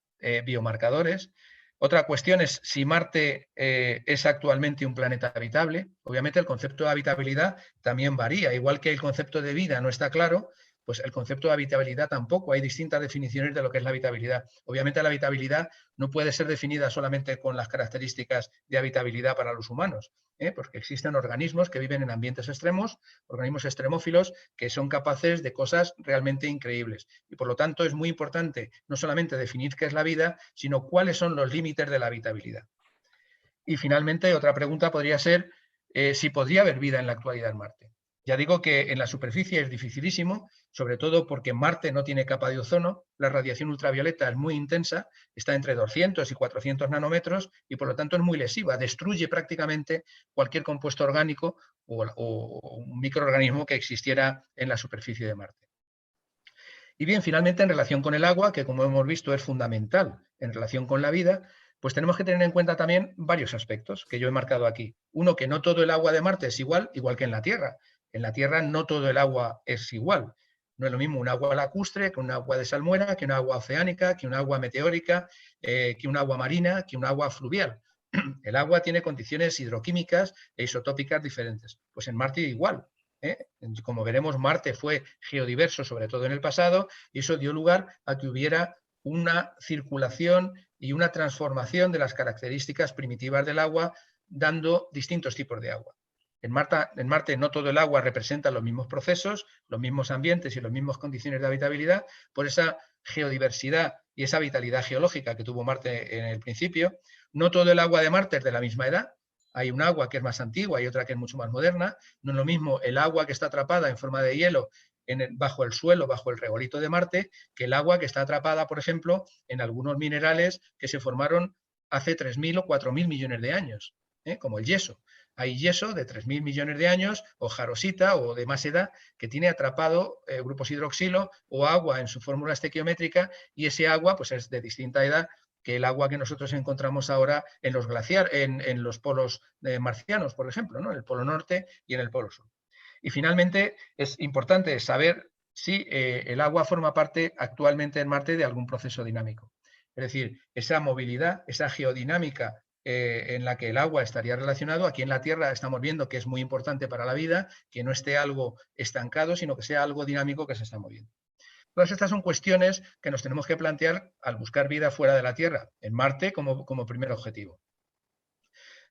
biomarcadores. Otra cuestión es si Marte es actualmente un planeta habitable. Obviamente el concepto de habitabilidad también varía, igual que el concepto de vida no está claro, pues el concepto de habitabilidad tampoco. Hay distintas definiciones de lo que es la habitabilidad. Obviamente la habitabilidad no puede ser definida solamente con las características de habitabilidad para los humanos, porque existen organismos que viven en ambientes extremos, organismos extremófilos que son capaces de cosas realmente increíbles. Y por lo tanto es muy importante no solamente definir qué es la vida, sino cuáles son los límites de la habitabilidad. Y finalmente otra pregunta podría ser si podría haber vida en la actualidad en Marte. Ya digo que en la superficie es dificilísimo, sobre todo porque Marte no tiene capa de ozono, la radiación ultravioleta es muy intensa, está entre 200 y 400 nanómetros y por lo tanto es muy lesiva, destruye prácticamente cualquier compuesto orgánico o un microorganismo que existiera en la superficie de Marte. Y bien, finalmente en relación con el agua, que como hemos visto es fundamental en relación con la vida, pues tenemos que tener en cuenta también varios aspectos que yo he marcado aquí. Uno, que no todo el agua de Marte es igual, igual que en la Tierra. En la Tierra no todo el agua es igual. No es lo mismo un agua lacustre que un agua de salmuera, que un agua oceánica, que un agua meteórica, que un agua marina, que un agua fluvial. El agua tiene condiciones hidroquímicas e isotópicas diferentes. Pues en Marte igual. Como veremos, Marte fue geodiverso, sobre todo en el pasado, y eso dio lugar a que hubiera una circulación y una transformación de las características primitivas del agua, dando distintos tipos de agua. En Marte no todo el agua representa los mismos procesos, los mismos ambientes y las mismas condiciones de habitabilidad, por esa geodiversidad y esa vitalidad geológica que tuvo Marte en el principio. No todo el agua de Marte es de la misma edad. Hay un agua que es más antigua y otra que es mucho más moderna. No es lo mismo el agua que está atrapada en forma de hielo bajo el suelo, bajo el regolito de Marte, que el agua que está atrapada, por ejemplo, en algunos minerales que se formaron hace 3.000 o 4.000 millones de años, como el yeso. Hay yeso de 3.000 millones de años, o jarosita, o de más edad, que tiene atrapado grupos hidroxilo o agua en su fórmula estequiométrica, y ese agua pues, es de distinta edad que el agua que nosotros encontramos ahora en los glaciares, en los polos marcianos, por ejemplo, ¿no? En el polo norte y en el polo sur. Y finalmente es importante saber si el agua forma parte actualmente en Marte de algún proceso dinámico. Es decir, esa movilidad, esa geodinámica en la que el agua estaría relacionado, aquí en la Tierra estamos viendo que es muy importante para la vida, que no esté algo estancado, sino que sea algo dinámico que se está moviendo. Todas estas son cuestiones que nos tenemos que plantear al buscar vida fuera de la Tierra, en Marte como primer objetivo.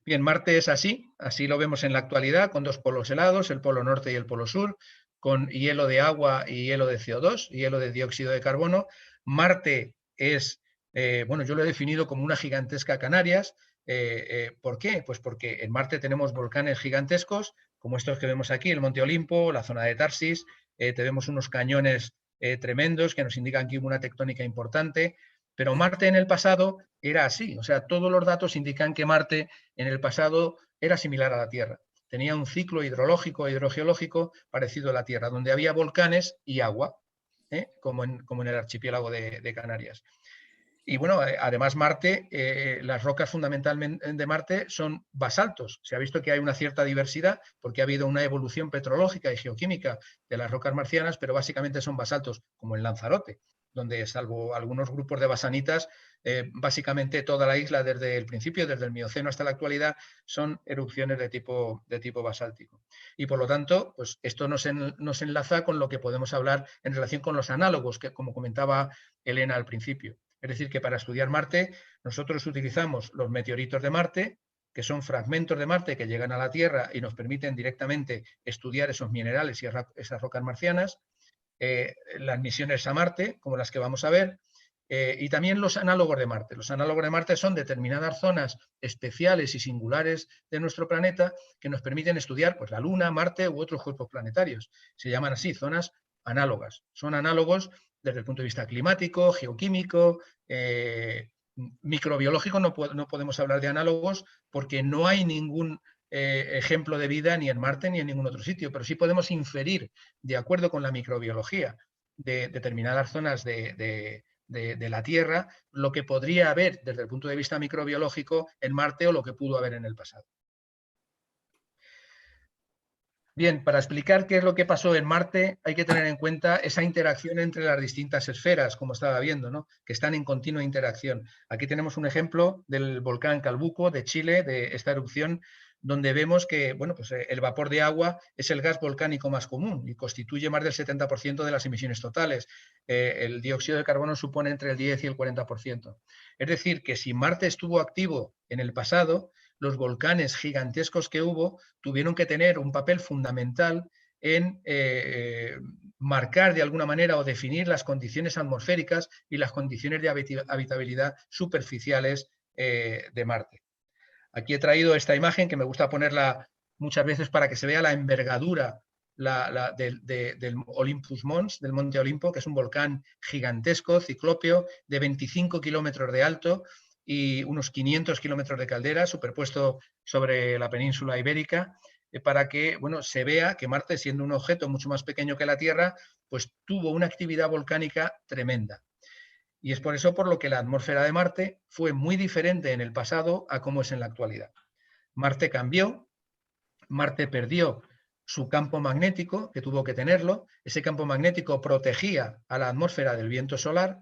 Bien, Marte es así lo vemos en la actualidad, con dos polos helados, el polo norte y el polo sur, con hielo de agua y hielo de CO2, hielo de dióxido de carbono. Marte es, bueno, yo lo he definido como una gigantesca Canarias. ¿Por qué? Pues porque en Marte tenemos volcanes gigantescos, como estos que vemos aquí, el Monte Olimpo, la zona de Tarsis, tenemos unos cañones tremendos que nos indican que hubo una tectónica importante, pero Marte en el pasado era así, o sea, todos los datos indican que Marte en el pasado era similar a la Tierra. Tenía un ciclo hidrológico e hidrogeológico parecido a la Tierra, donde había volcanes y agua, como en el archipiélago de Canarias. Y bueno, además Marte, las rocas fundamentalmente de Marte son basaltos. Se ha visto que hay una cierta diversidad porque ha habido una evolución petrológica y geoquímica de las rocas marcianas, pero básicamente son basaltos, como en Lanzarote, donde salvo algunos grupos de basanitas, básicamente toda la isla desde el principio, desde el Mioceno hasta la actualidad, son erupciones de tipo basáltico. Y por lo tanto, pues esto nos enlaza con lo que podemos hablar en relación con los análogos, que como comentaba Elena al principio. Es decir, que para estudiar Marte nosotros utilizamos los meteoritos de Marte, que son fragmentos de Marte que llegan a la Tierra y nos permiten directamente estudiar esos minerales y esas rocas marcianas, las misiones a Marte, como las que vamos a ver, y también los análogos de Marte. Los análogos de Marte son determinadas zonas especiales y singulares de nuestro planeta que nos permiten estudiar pues, la Luna, Marte u otros cuerpos planetarios. Se llaman así, zonas análogas. Son análogos desde el punto de vista climático, geoquímico, microbiológico. No podemos hablar de análogos porque no hay ningún ejemplo de vida ni en Marte ni en ningún otro sitio, pero sí podemos inferir, de acuerdo con la microbiología de determinadas zonas de la Tierra, lo que podría haber desde el punto de vista microbiológico en Marte o lo que pudo haber en el pasado. Bien, para explicar qué es lo que pasó en Marte hay que tener en cuenta esa interacción entre las distintas esferas, como estaba viendo, ¿no? Que están en continua interacción. Aquí tenemos un ejemplo del volcán Calbuco de Chile, de esta erupción, donde vemos que bueno, pues el vapor de agua es el gas volcánico más común y constituye más del 70% de las emisiones totales. El dióxido de carbono supone entre el 10 y el 40%. Es decir, que si Marte estuvo activo en el pasado, los volcanes gigantescos que hubo tuvieron que tener un papel fundamental en marcar de alguna manera o definir las condiciones atmosféricas y las condiciones de habitabilidad superficiales de Marte. Aquí he traído esta imagen que me gusta ponerla muchas veces para que se vea la envergadura del Olympus Mons, del Monte Olimpo, que es un volcán gigantesco, ciclópeo, de 25 kilómetros de alto y unos 500 kilómetros de caldera, superpuesto sobre la península ibérica, para que se vea que Marte, siendo un objeto mucho más pequeño que la Tierra, pues tuvo una actividad volcánica tremenda. Y es por eso por lo que la atmósfera de Marte fue muy diferente en el pasado a cómo es en la actualidad. Marte cambió, Marte perdió su campo magnético, que tuvo que tenerlo. Ese campo magnético protegía a la atmósfera del viento solar.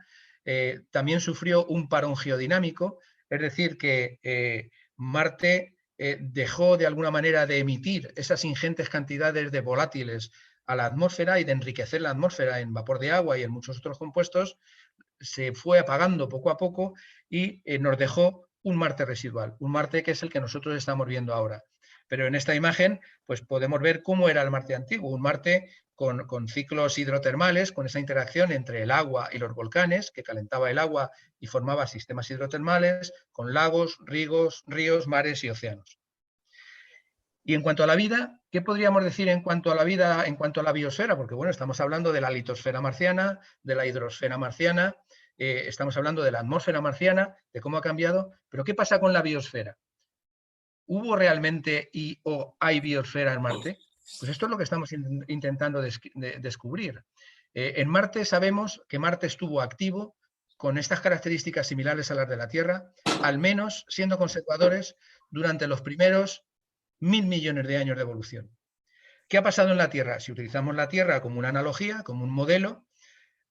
También sufrió un parón geodinámico, es decir, que Marte dejó de alguna manera de emitir esas ingentes cantidades de volátiles a la atmósfera y de enriquecer la atmósfera en vapor de agua y en muchos otros compuestos. Se fue apagando poco a poco y nos dejó un Marte residual, un Marte que es el que nosotros estamos viendo ahora. Pero en esta imagen pues podemos ver cómo era el Marte antiguo, un Marte con ciclos hidrotermales, con esa interacción entre el agua y los volcanes, que calentaba el agua y formaba sistemas hidrotermales, con lagos, ríos, mares y océanos. Y en cuanto a la vida, ¿qué podríamos decir en cuanto a la vida, en cuanto a la biosfera? Porque bueno, estamos hablando de la litosfera marciana, de la hidrosfera marciana, estamos hablando de la atmósfera marciana, de cómo ha cambiado, pero ¿qué pasa con la biosfera? ¿Hubo realmente o hay biosfera en Marte? Pues esto es lo que estamos intentando descubrir. En Marte sabemos que Marte estuvo activo con estas características similares a las de la Tierra, al menos siendo conservadores durante los primeros 1000 millones de años de evolución. ¿Qué ha pasado en la Tierra? Si utilizamos la Tierra como una analogía, como un modelo,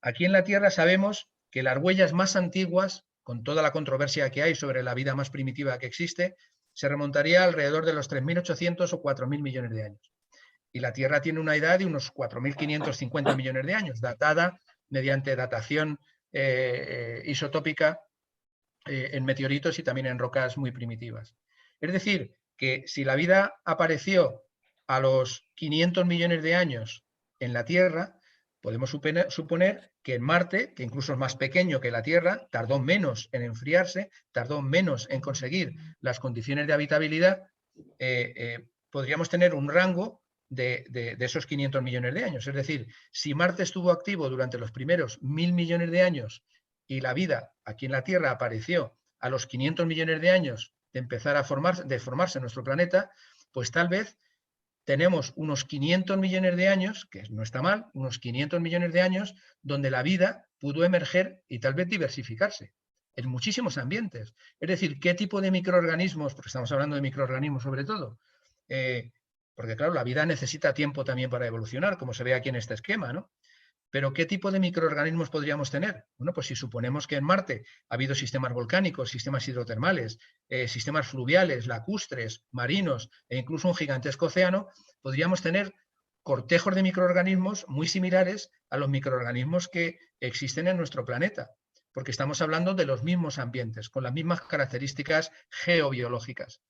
aquí en la Tierra sabemos que las huellas más antiguas, con toda la controversia que hay sobre la vida más primitiva que existe, se remontaría alrededor de los 3.800 o 4.000 millones de años. Y la Tierra tiene una edad de unos 4.550 millones de años, datada mediante datación isotópica en meteoritos y también en rocas muy primitivas. Es decir, que si la vida apareció a los 500 millones de años en la Tierra, podemos suponer que en Marte, que incluso es más pequeño que la Tierra, tardó menos en enfriarse, tardó menos en conseguir las condiciones de habitabilidad, podríamos tener un rango de esos 500 millones de años. Es decir, si Marte estuvo activo durante los primeros 1000 millones de años y la vida aquí en la Tierra apareció a los 500 millones de años de empezar a formarse nuestro planeta, pues tal vez tenemos unos 500 millones de años, que no está mal, unos 500 millones de años donde la vida pudo emerger y tal vez diversificarse en muchísimos ambientes. Es decir, ¿qué tipo de microorganismos? Porque estamos hablando de microorganismos sobre todo. Porque claro, la vida necesita tiempo también para evolucionar, como se ve aquí en este esquema, ¿no? Pero ¿qué tipo de microorganismos podríamos tener? Bueno, pues si suponemos que en Marte ha habido sistemas volcánicos, sistemas hidrotermales, sistemas fluviales, lacustres, marinos e incluso un gigantesco océano, podríamos tener cortejos de microorganismos muy similares a los microorganismos que existen en nuestro planeta, porque estamos hablando de los mismos ambientes, con las mismas características geobiológicas.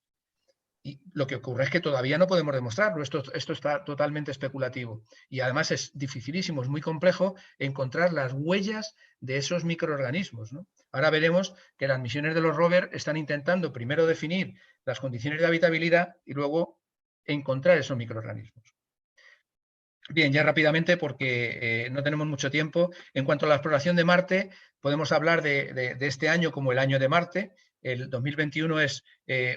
Y lo que ocurre es que todavía no podemos demostrarlo, esto está totalmente especulativo. Y además es dificilísimo, es muy complejo encontrar las huellas de esos microorganismos, ¿no? Ahora veremos que las misiones de los rovers están intentando primero definir las condiciones de habitabilidad y luego encontrar esos microorganismos. Bien, ya rápidamente, porque no tenemos mucho tiempo. En cuanto a la exploración de Marte, podemos hablar de este año como el año de Marte. El 2021 es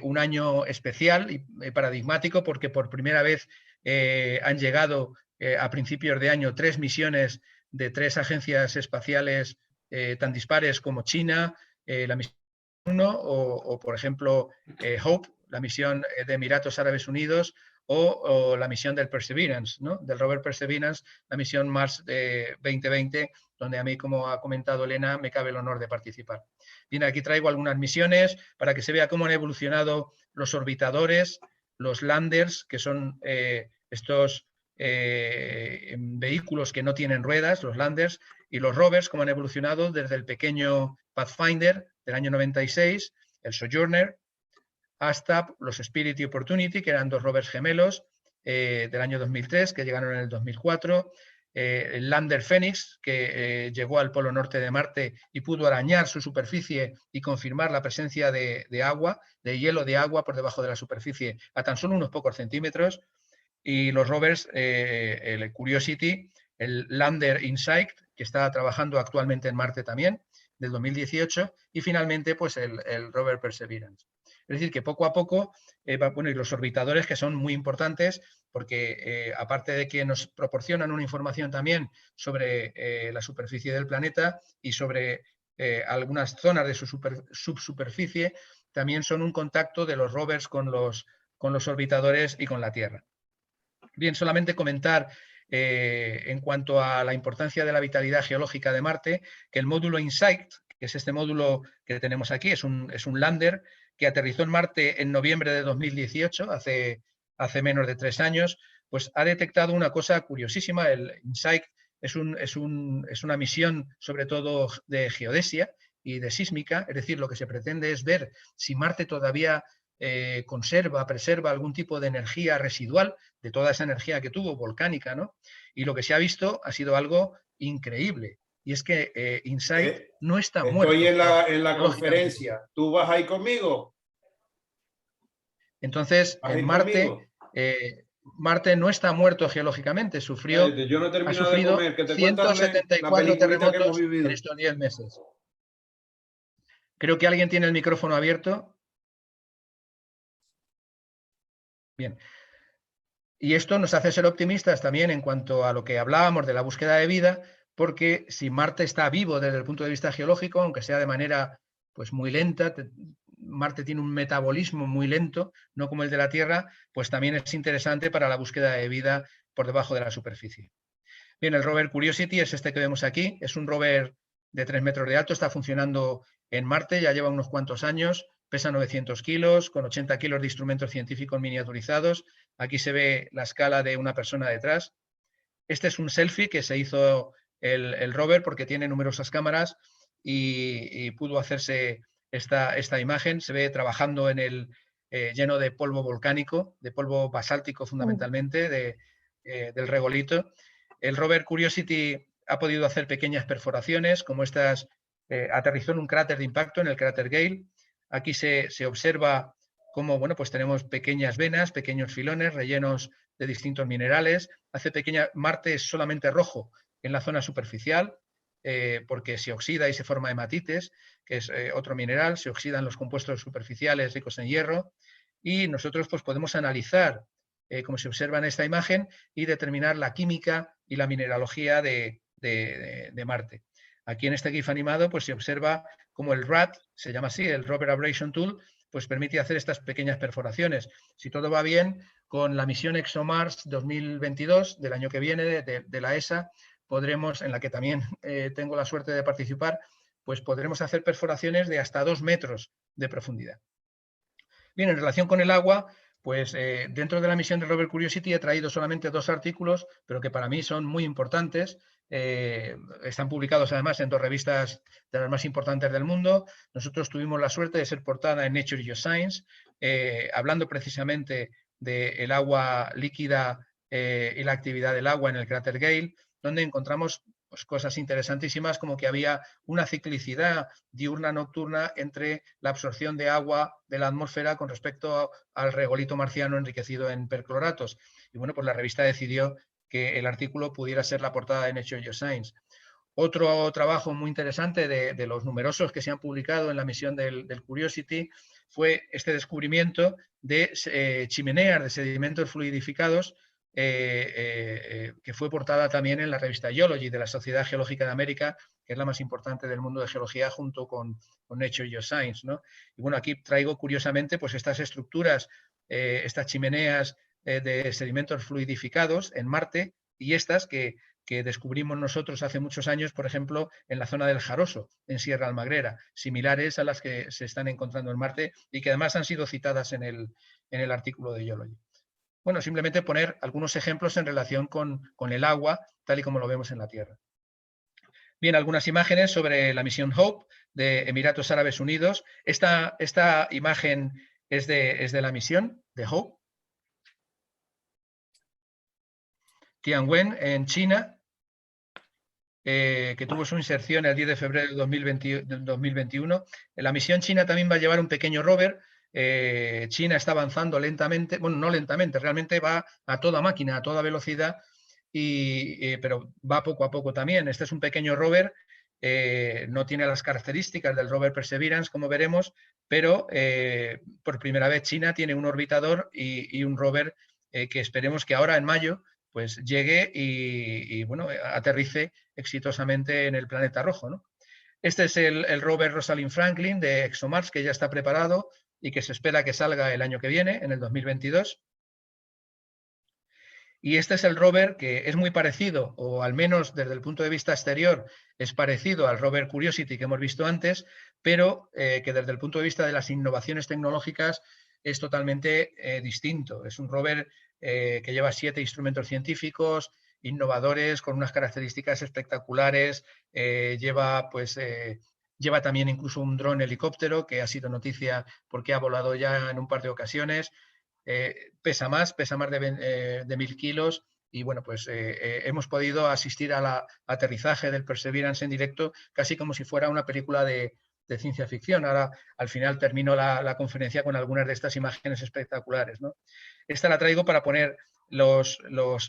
un año especial y paradigmático porque por primera vez han llegado a principios de año 3 misiones de 3 agencias espaciales tan dispares como China, la misión 1 o por ejemplo, Hope, la misión de Emiratos Árabes Unidos, o la misión del Perseverance, ¿no? Del rover Perseverance, la misión Mars 2020, donde a mí, como ha comentado Elena, me cabe el honor de participar. Bien, aquí traigo algunas misiones para que se vea cómo han evolucionado los orbitadores, los landers, que son estos vehículos que no tienen ruedas, los landers, y los rovers, cómo han evolucionado desde el pequeño Pathfinder del año 96, el Sojourner, hasta los Spirit y Opportunity, que eran 2 rovers gemelos del año 2003, que llegaron en el 2004, el lander Phoenix, que llegó al polo norte de Marte y pudo arañar su superficie y confirmar la presencia de agua, de hielo de agua por debajo de la superficie a tan solo unos pocos centímetros. Y los rovers, el Curiosity, el lander Insight, que está trabajando actualmente en Marte también, del 2018, y finalmente pues el rover Perseverance. Es decir, que poco a poco, bueno, y los orbitadores, que son muy importantes, porque aparte de que nos proporcionan una información también sobre la superficie del planeta y sobre algunas zonas de su subsuperficie, también son un contacto de los rovers con los orbitadores y con la Tierra. Bien, solamente comentar en cuanto a la importancia de la vitalidad geológica de Marte, que el módulo InSight, que es este módulo que tenemos aquí, es un lander que aterrizó en Marte en noviembre de 2018, hace menos de 3 años, pues ha detectado una cosa curiosísima. El InSight es una misión sobre todo de geodesia y de sísmica, es decir, lo que se pretende es ver si Marte todavía preserva algún tipo de energía residual de toda esa energía que tuvo, volcánica, ¿no? Y lo que se ha visto ha sido algo increíble. Y es que InSight no está muerto. Estoy en la conferencia. ¿Tú vas ahí conmigo? Entonces, en Marte, Marte no está muerto geológicamente. Ha sufrido de comer, que te 174 terremotos en estos 10 meses. Creo que alguien tiene el micrófono abierto. Bien. Y esto nos hace ser optimistas también en cuanto a lo que hablábamos de la búsqueda de vida, porque si Marte está vivo desde el punto de vista geológico, aunque sea de manera pues muy lenta, Marte tiene un metabolismo muy lento, no como el de la Tierra, pues también es interesante para la búsqueda de vida por debajo de la superficie. Bien, el rover Curiosity es este que vemos aquí, es un rover de 3 metros de alto, está funcionando en Marte, ya lleva unos cuantos años, pesa 900 kilos, con 80 kilos de instrumentos científicos miniaturizados. Aquí se ve la escala de una persona detrás. Este es un selfie que se hizo el rover porque tiene numerosas cámaras y pudo hacerse esta imagen. Se ve trabajando en lleno de polvo volcánico, de polvo basáltico fundamentalmente, del regolito. El rover Curiosity ha podido hacer pequeñas perforaciones, como estas. Aterrizó en un cráter de impacto, en el cráter Gale. Aquí se observa cómo, bueno, pues tenemos pequeñas venas, pequeños filones rellenos de distintos minerales. Marte es solamente rojo en la zona superficial, porque se oxida y se forma hematites, que es otro mineral. Se oxidan los compuestos superficiales ricos en hierro. Y nosotros pues podemos analizar, como se observa en esta imagen, y determinar la química y la mineralogía de Marte. Aquí en este GIF animado pues se observa como el RAT, se llama así, el Rover Abrasion Tool, pues permite hacer estas pequeñas perforaciones. Si todo va bien, con la misión ExoMars 2022 del año que viene de la ESA, podremos, en la que también tengo la suerte de participar, pues podremos hacer perforaciones de hasta 2 metros de profundidad. Bien, en relación con el agua, pues dentro de la misión de Rover Curiosity he traído solamente 2 artículos, pero que para mí son muy importantes. Están publicados además en 2 revistas de las más importantes del mundo. Nosotros tuvimos la suerte de ser portada en Nature Geoscience, hablando precisamente del agua líquida y la actividad del agua en el cráter Gale, donde encontramos pues, cosas interesantísimas, como que había una ciclicidad diurna-nocturna entre la absorción de agua de la atmósfera con respecto al regolito marciano enriquecido en percloratos. Y bueno, pues la revista decidió que el artículo pudiera ser la portada de Nature Geoscience. Otro trabajo muy interesante de los numerosos que se han publicado en la misión del Curiosity fue este descubrimiento de chimeneas de sedimentos fluidificados, que fue portada también en la revista Geology de la Sociedad Geológica de América, que es la más importante del mundo de geología junto con Nature Geoscience, ¿no? Y bueno, aquí traigo curiosamente pues estas estructuras, estas chimeneas de sedimentos fluidificados en Marte, y estas que descubrimos nosotros hace muchos años, por ejemplo, en la zona del Jaroso, en Sierra Almagrera, similares a las que se están encontrando en Marte y que además han sido citadas en el artículo de Geology. Bueno, simplemente poner algunos ejemplos en relación con el agua, tal y como lo vemos en la Tierra. Bien, algunas imágenes sobre la misión Hope de Emiratos Árabes Unidos. Esta imagen es de la misión de Hope. Tianwen, en China, que tuvo su inserción el 10 de febrero del 2021. La misión china también va a llevar un pequeño rover. China está avanzando lentamente, bueno, no lentamente, realmente va a toda máquina, a toda velocidad, pero va poco a poco también. Este es un pequeño rover, no tiene las características del rover Perseverance, como veremos, pero por primera vez China tiene un orbitador y un rover que esperemos que ahora en mayo pues llegue y bueno, aterrice exitosamente en el planeta rojo, ¿no? Este es el rover Rosalind Franklin de ExoMars, que ya está preparado y que se espera que salga el año que viene, en el 2022. Y este es el rover que es muy parecido, o al menos desde el punto de vista exterior, es parecido al rover Curiosity que hemos visto antes, pero que desde el punto de vista de las innovaciones tecnológicas es totalmente distinto. Es un rover que lleva 7 instrumentos científicos, innovadores, con unas características espectaculares. Lleva también incluso un dron helicóptero, que ha sido noticia porque ha volado ya en un par de ocasiones. Pesa más de 1.000 kilos y bueno, pues hemos podido asistir al aterrizaje del Perseverance en directo casi como si fuera una película de ciencia ficción. Ahora, al final, termino la conferencia con algunas de estas imágenes espectaculares, ¿no? Esta la traigo para poner los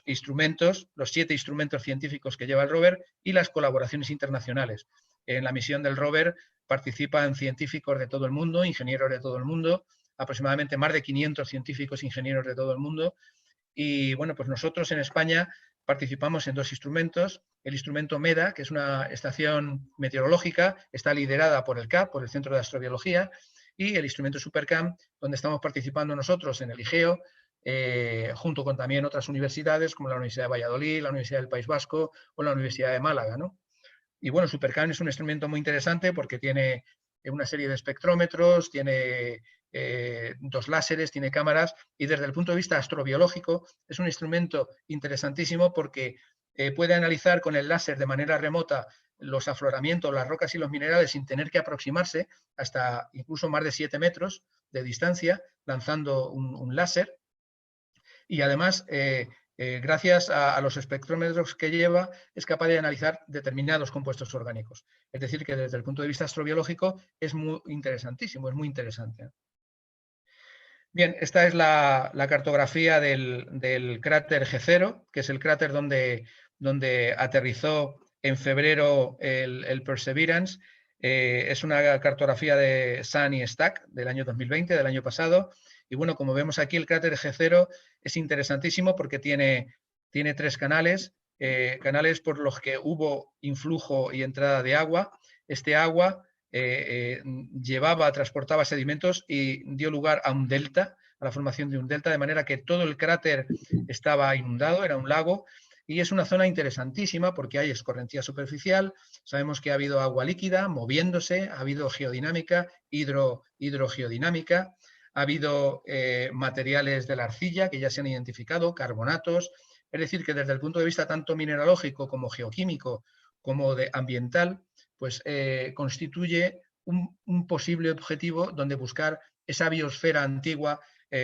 instrumentos, los 7 instrumentos científicos que lleva el rover y las colaboraciones internacionales. En la misión del rover participan científicos de todo el mundo, ingenieros de todo el mundo, aproximadamente más de 500 científicos e ingenieros de todo el mundo. Y bueno, pues nosotros en España participamos en 2 instrumentos. El instrumento MEDA, que es una estación meteorológica, está liderada por el CAP, por el Centro de Astrobiología, y el instrumento SuperCam, donde estamos participando nosotros en el IGEO, junto con también otras universidades como la Universidad de Valladolid, la Universidad del País Vasco o la Universidad de Málaga, ¿no? Y bueno, SuperCam es un instrumento muy interesante porque tiene una serie de espectrómetros, tiene 2 láseres, tiene cámaras y desde el punto de vista astrobiológico es un instrumento interesantísimo porque puede analizar con el láser de manera remota los afloramientos, las rocas y los minerales sin tener que aproximarse hasta incluso más de 7 metros de distancia lanzando un láser. Y además, gracias a los espectrómetros que lleva, es capaz de analizar determinados compuestos orgánicos. Es decir, que desde el punto de vista astrobiológico es muy interesantísimo, es muy interesante. Bien, esta es la cartografía del cráter G0, que es el cráter donde aterrizó en febrero el Perseverance. Es una cartografía de Sun y Stack del año 2020, del año pasado. Y bueno, como vemos aquí, el cráter G0 es interesantísimo porque tiene 3 canales, canales por los que hubo influjo y entrada de agua. Este agua transportaba sedimentos y dio lugar a un delta, a la formación de un delta, de manera que todo el cráter estaba inundado, era un lago, y es una zona interesantísima porque hay escorrentía superficial, sabemos que ha habido agua líquida moviéndose, ha habido geodinámica, hidrogeodinámica, ha habido materiales de la arcilla que ya se han identificado, carbonatos, es decir, que desde el punto de vista tanto mineralógico como geoquímico como de ambiental, pues constituye un posible objetivo donde buscar esa biosfera antigua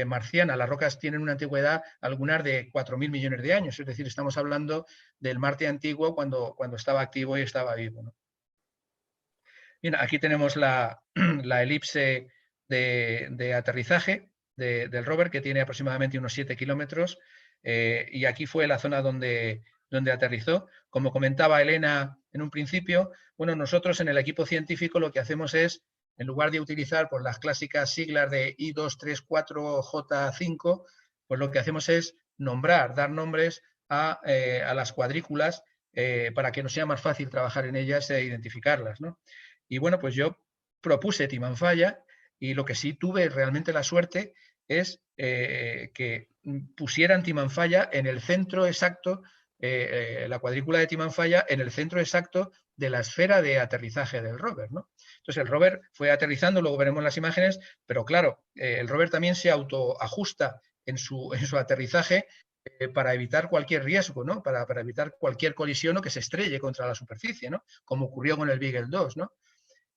marciana. Las rocas tienen una antigüedad, algunas de 4.000 millones de años, es decir, estamos hablando del Marte antiguo cuando estaba activo y estaba vivo, ¿no? Bien, aquí tenemos la elipse de aterrizaje del rover, que tiene aproximadamente unos 7 kilómetros, y aquí fue la zona donde aterrizó. Como comentaba Elena en un principio, bueno, nosotros en el equipo científico lo que hacemos es, en lugar de utilizar pues, las clásicas siglas de I234J5, pues lo que hacemos es dar nombres a las cuadrículas para que nos sea más fácil trabajar en ellas e identificarlas, ¿no? Y bueno, pues yo propuse Timanfaya y lo que sí tuve realmente la suerte es que pusieran Timanfaya en el centro exacto, la cuadrícula de Timanfaya en el centro exacto de la esfera de aterrizaje del rover, ¿no? Entonces el rover fue aterrizando, luego veremos las imágenes, pero claro, el rover también se autoajusta en su aterrizaje para evitar cualquier riesgo, ¿no? Para evitar cualquier colisión o que se estrelle contra la superficie, ¿no? Como ocurrió con el Beagle 2, ¿no?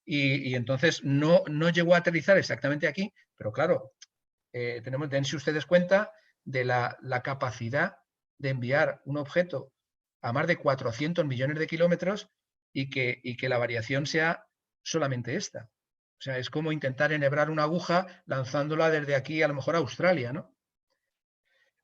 Y entonces no llegó a aterrizar exactamente aquí, pero claro, dense ustedes cuenta de la capacidad de enviar un objeto a más de 400 millones de kilómetros y que la variación sea solamente esta. O sea, es como intentar enhebrar una aguja lanzándola desde aquí a lo mejor a Australia, ¿no?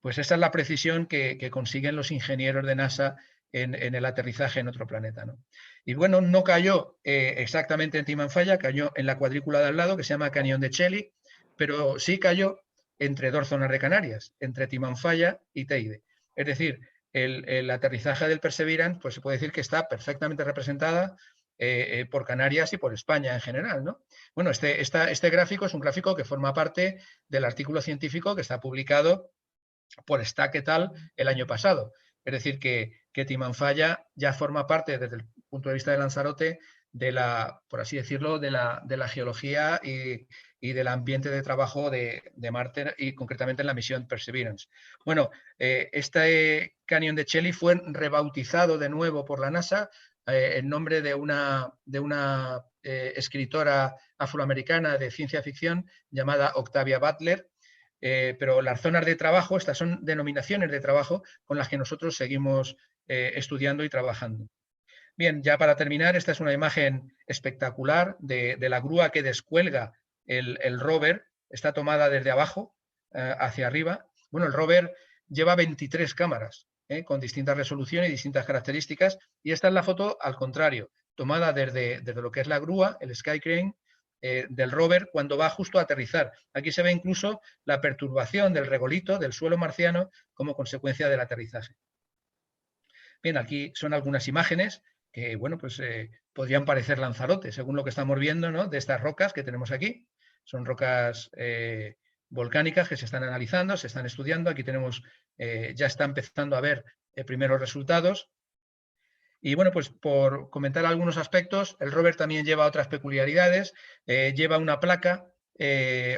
Pues esa es la precisión que consiguen los ingenieros de NASA en el aterrizaje en otro planeta, ¿no? Y bueno, no cayó exactamente en Timanfaya, cayó en la cuadrícula de al lado, que se llama Cañón de Chelly, pero sí cayó entre dos zonas de Canarias, entre Timanfaya y Teide. Es decir, el aterrizaje del Perseverance, pues se puede decir que está perfectamente representada por Canarias y por España en general, ¿no? Bueno, este gráfico es un gráfico que forma parte del artículo científico que está publicado por Stack et al. El año pasado. Es decir, que Timanfaya ya forma parte, desde el punto de vista de Lanzarote, de la, por así decirlo, de la geología y del ambiente de trabajo de Marte y concretamente en la misión Perseverance. Bueno, este cañón de Chelly fue rebautizado de nuevo por la NASA en nombre de una escritora afroamericana de ciencia ficción llamada Octavia Butler. Pero las zonas de trabajo, estas son denominaciones de trabajo con las que nosotros seguimos estudiando y trabajando. Bien, ya para terminar, esta es una imagen espectacular de la grúa que descuelga el rover. Está tomada desde abajo hacia arriba. Bueno, el rover lleva 23 cámaras con distintas resoluciones y distintas características. Y esta es la foto al contrario, tomada desde lo que es la grúa, el Sky Crane, del rover cuando va justo a aterrizar. Aquí se ve incluso la perturbación del regolito del suelo marciano como consecuencia del aterrizaje. Bien, aquí son algunas imágenes que, bueno, pues podrían parecer Lanzarote, según lo que estamos viendo, ¿no? De estas rocas que tenemos aquí. Son rocas volcánicas que se están analizando, se están estudiando. Aquí tenemos, ya está empezando a ver primeros resultados. Y bueno, pues por comentar algunos aspectos, el rover también lleva otras peculiaridades. Lleva una placa,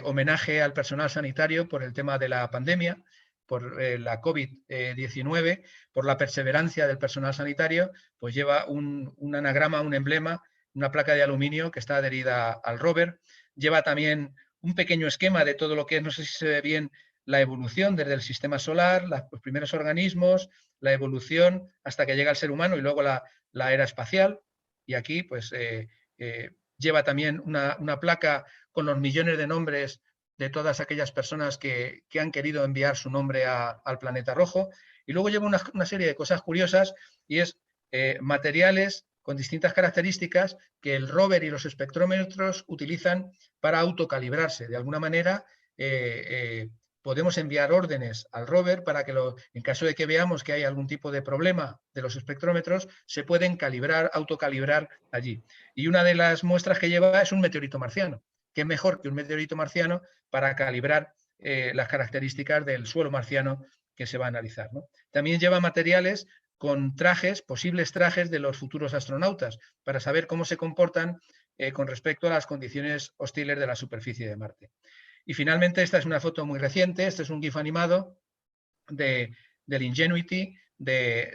homenaje al personal sanitario por el tema de la pandemia, por la COVID-19, por la perseverancia del personal sanitario, pues lleva un anagrama, un emblema, una placa de aluminio que está adherida al rover. Lleva también un pequeño esquema de todo lo que es, no sé si se ve bien, la evolución desde el sistema solar, los primeros organismos, la evolución hasta que llega el ser humano y luego la era espacial. Y aquí pues lleva también una placa con los millones de nombres de todas aquellas personas que han querido enviar su nombre al planeta rojo. Y luego lleva una serie de cosas curiosas y es materiales con distintas características que el rover y los espectrómetros utilizan para autocalibrarse. De alguna manera podemos enviar órdenes al rover para que en caso de que veamos que hay algún tipo de problema de los espectrómetros, se pueden calibrar, autocalibrar allí. Y una de las muestras que lleva es un meteorito marciano. ¿Qué mejor que un meteorito marciano para calibrar las características del suelo marciano que se va a analizar, ¿no? También lleva materiales con trajes, posibles trajes de los futuros astronautas, para saber cómo se comportan con respecto a las condiciones hostiles de la superficie de Marte. Y finalmente, esta es una foto muy reciente, este es un GIF animado del Ingenuity, el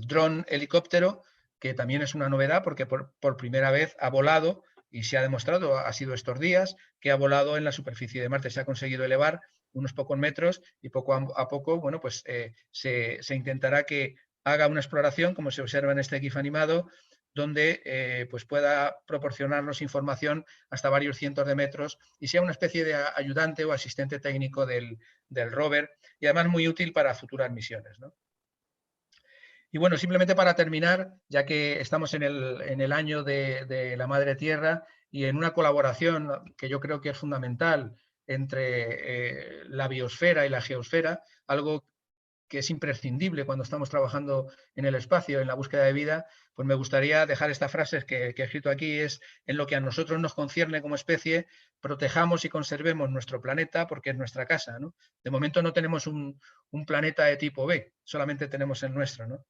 dron helicóptero, que también es una novedad porque por primera vez ha volado y se ha demostrado, ha sido estos días, que ha volado en la superficie de Marte. Se ha conseguido elevar unos pocos metros y poco a poco, bueno, pues se intentará que haga una exploración, como se observa en este GIF animado, donde pues pueda proporcionarnos información hasta varios cientos de metros y sea una especie de ayudante o asistente técnico del rover y además muy útil para futuras misiones, ¿no? Y bueno, simplemente para terminar, ya que estamos en el año de la Madre Tierra y en una colaboración que yo creo que es fundamental entre la biosfera y la geosfera, algo que es imprescindible cuando estamos trabajando en el espacio, en la búsqueda de vida, pues me gustaría dejar esta frase que he escrito aquí, es: en lo que a nosotros nos concierne como especie, protejamos y conservemos nuestro planeta porque es nuestra casa, ¿no? De momento no tenemos un planeta de tipo B, solamente tenemos el nuestro, ¿no?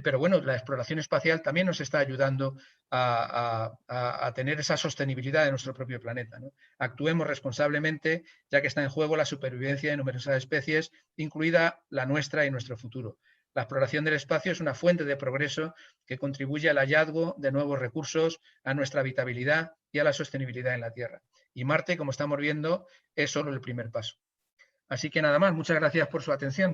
Pero bueno, la exploración espacial también nos está ayudando a tener esa sostenibilidad de nuestro propio planeta, ¿no? Actuemos responsablemente, ya que está en juego la supervivencia de numerosas especies, incluida la nuestra y nuestro futuro. La exploración del espacio es una fuente de progreso que contribuye al hallazgo de nuevos recursos, a nuestra habitabilidad y a la sostenibilidad en la Tierra. Y Marte, como estamos viendo, es solo el primer paso. Así que nada más, muchas gracias por su atención.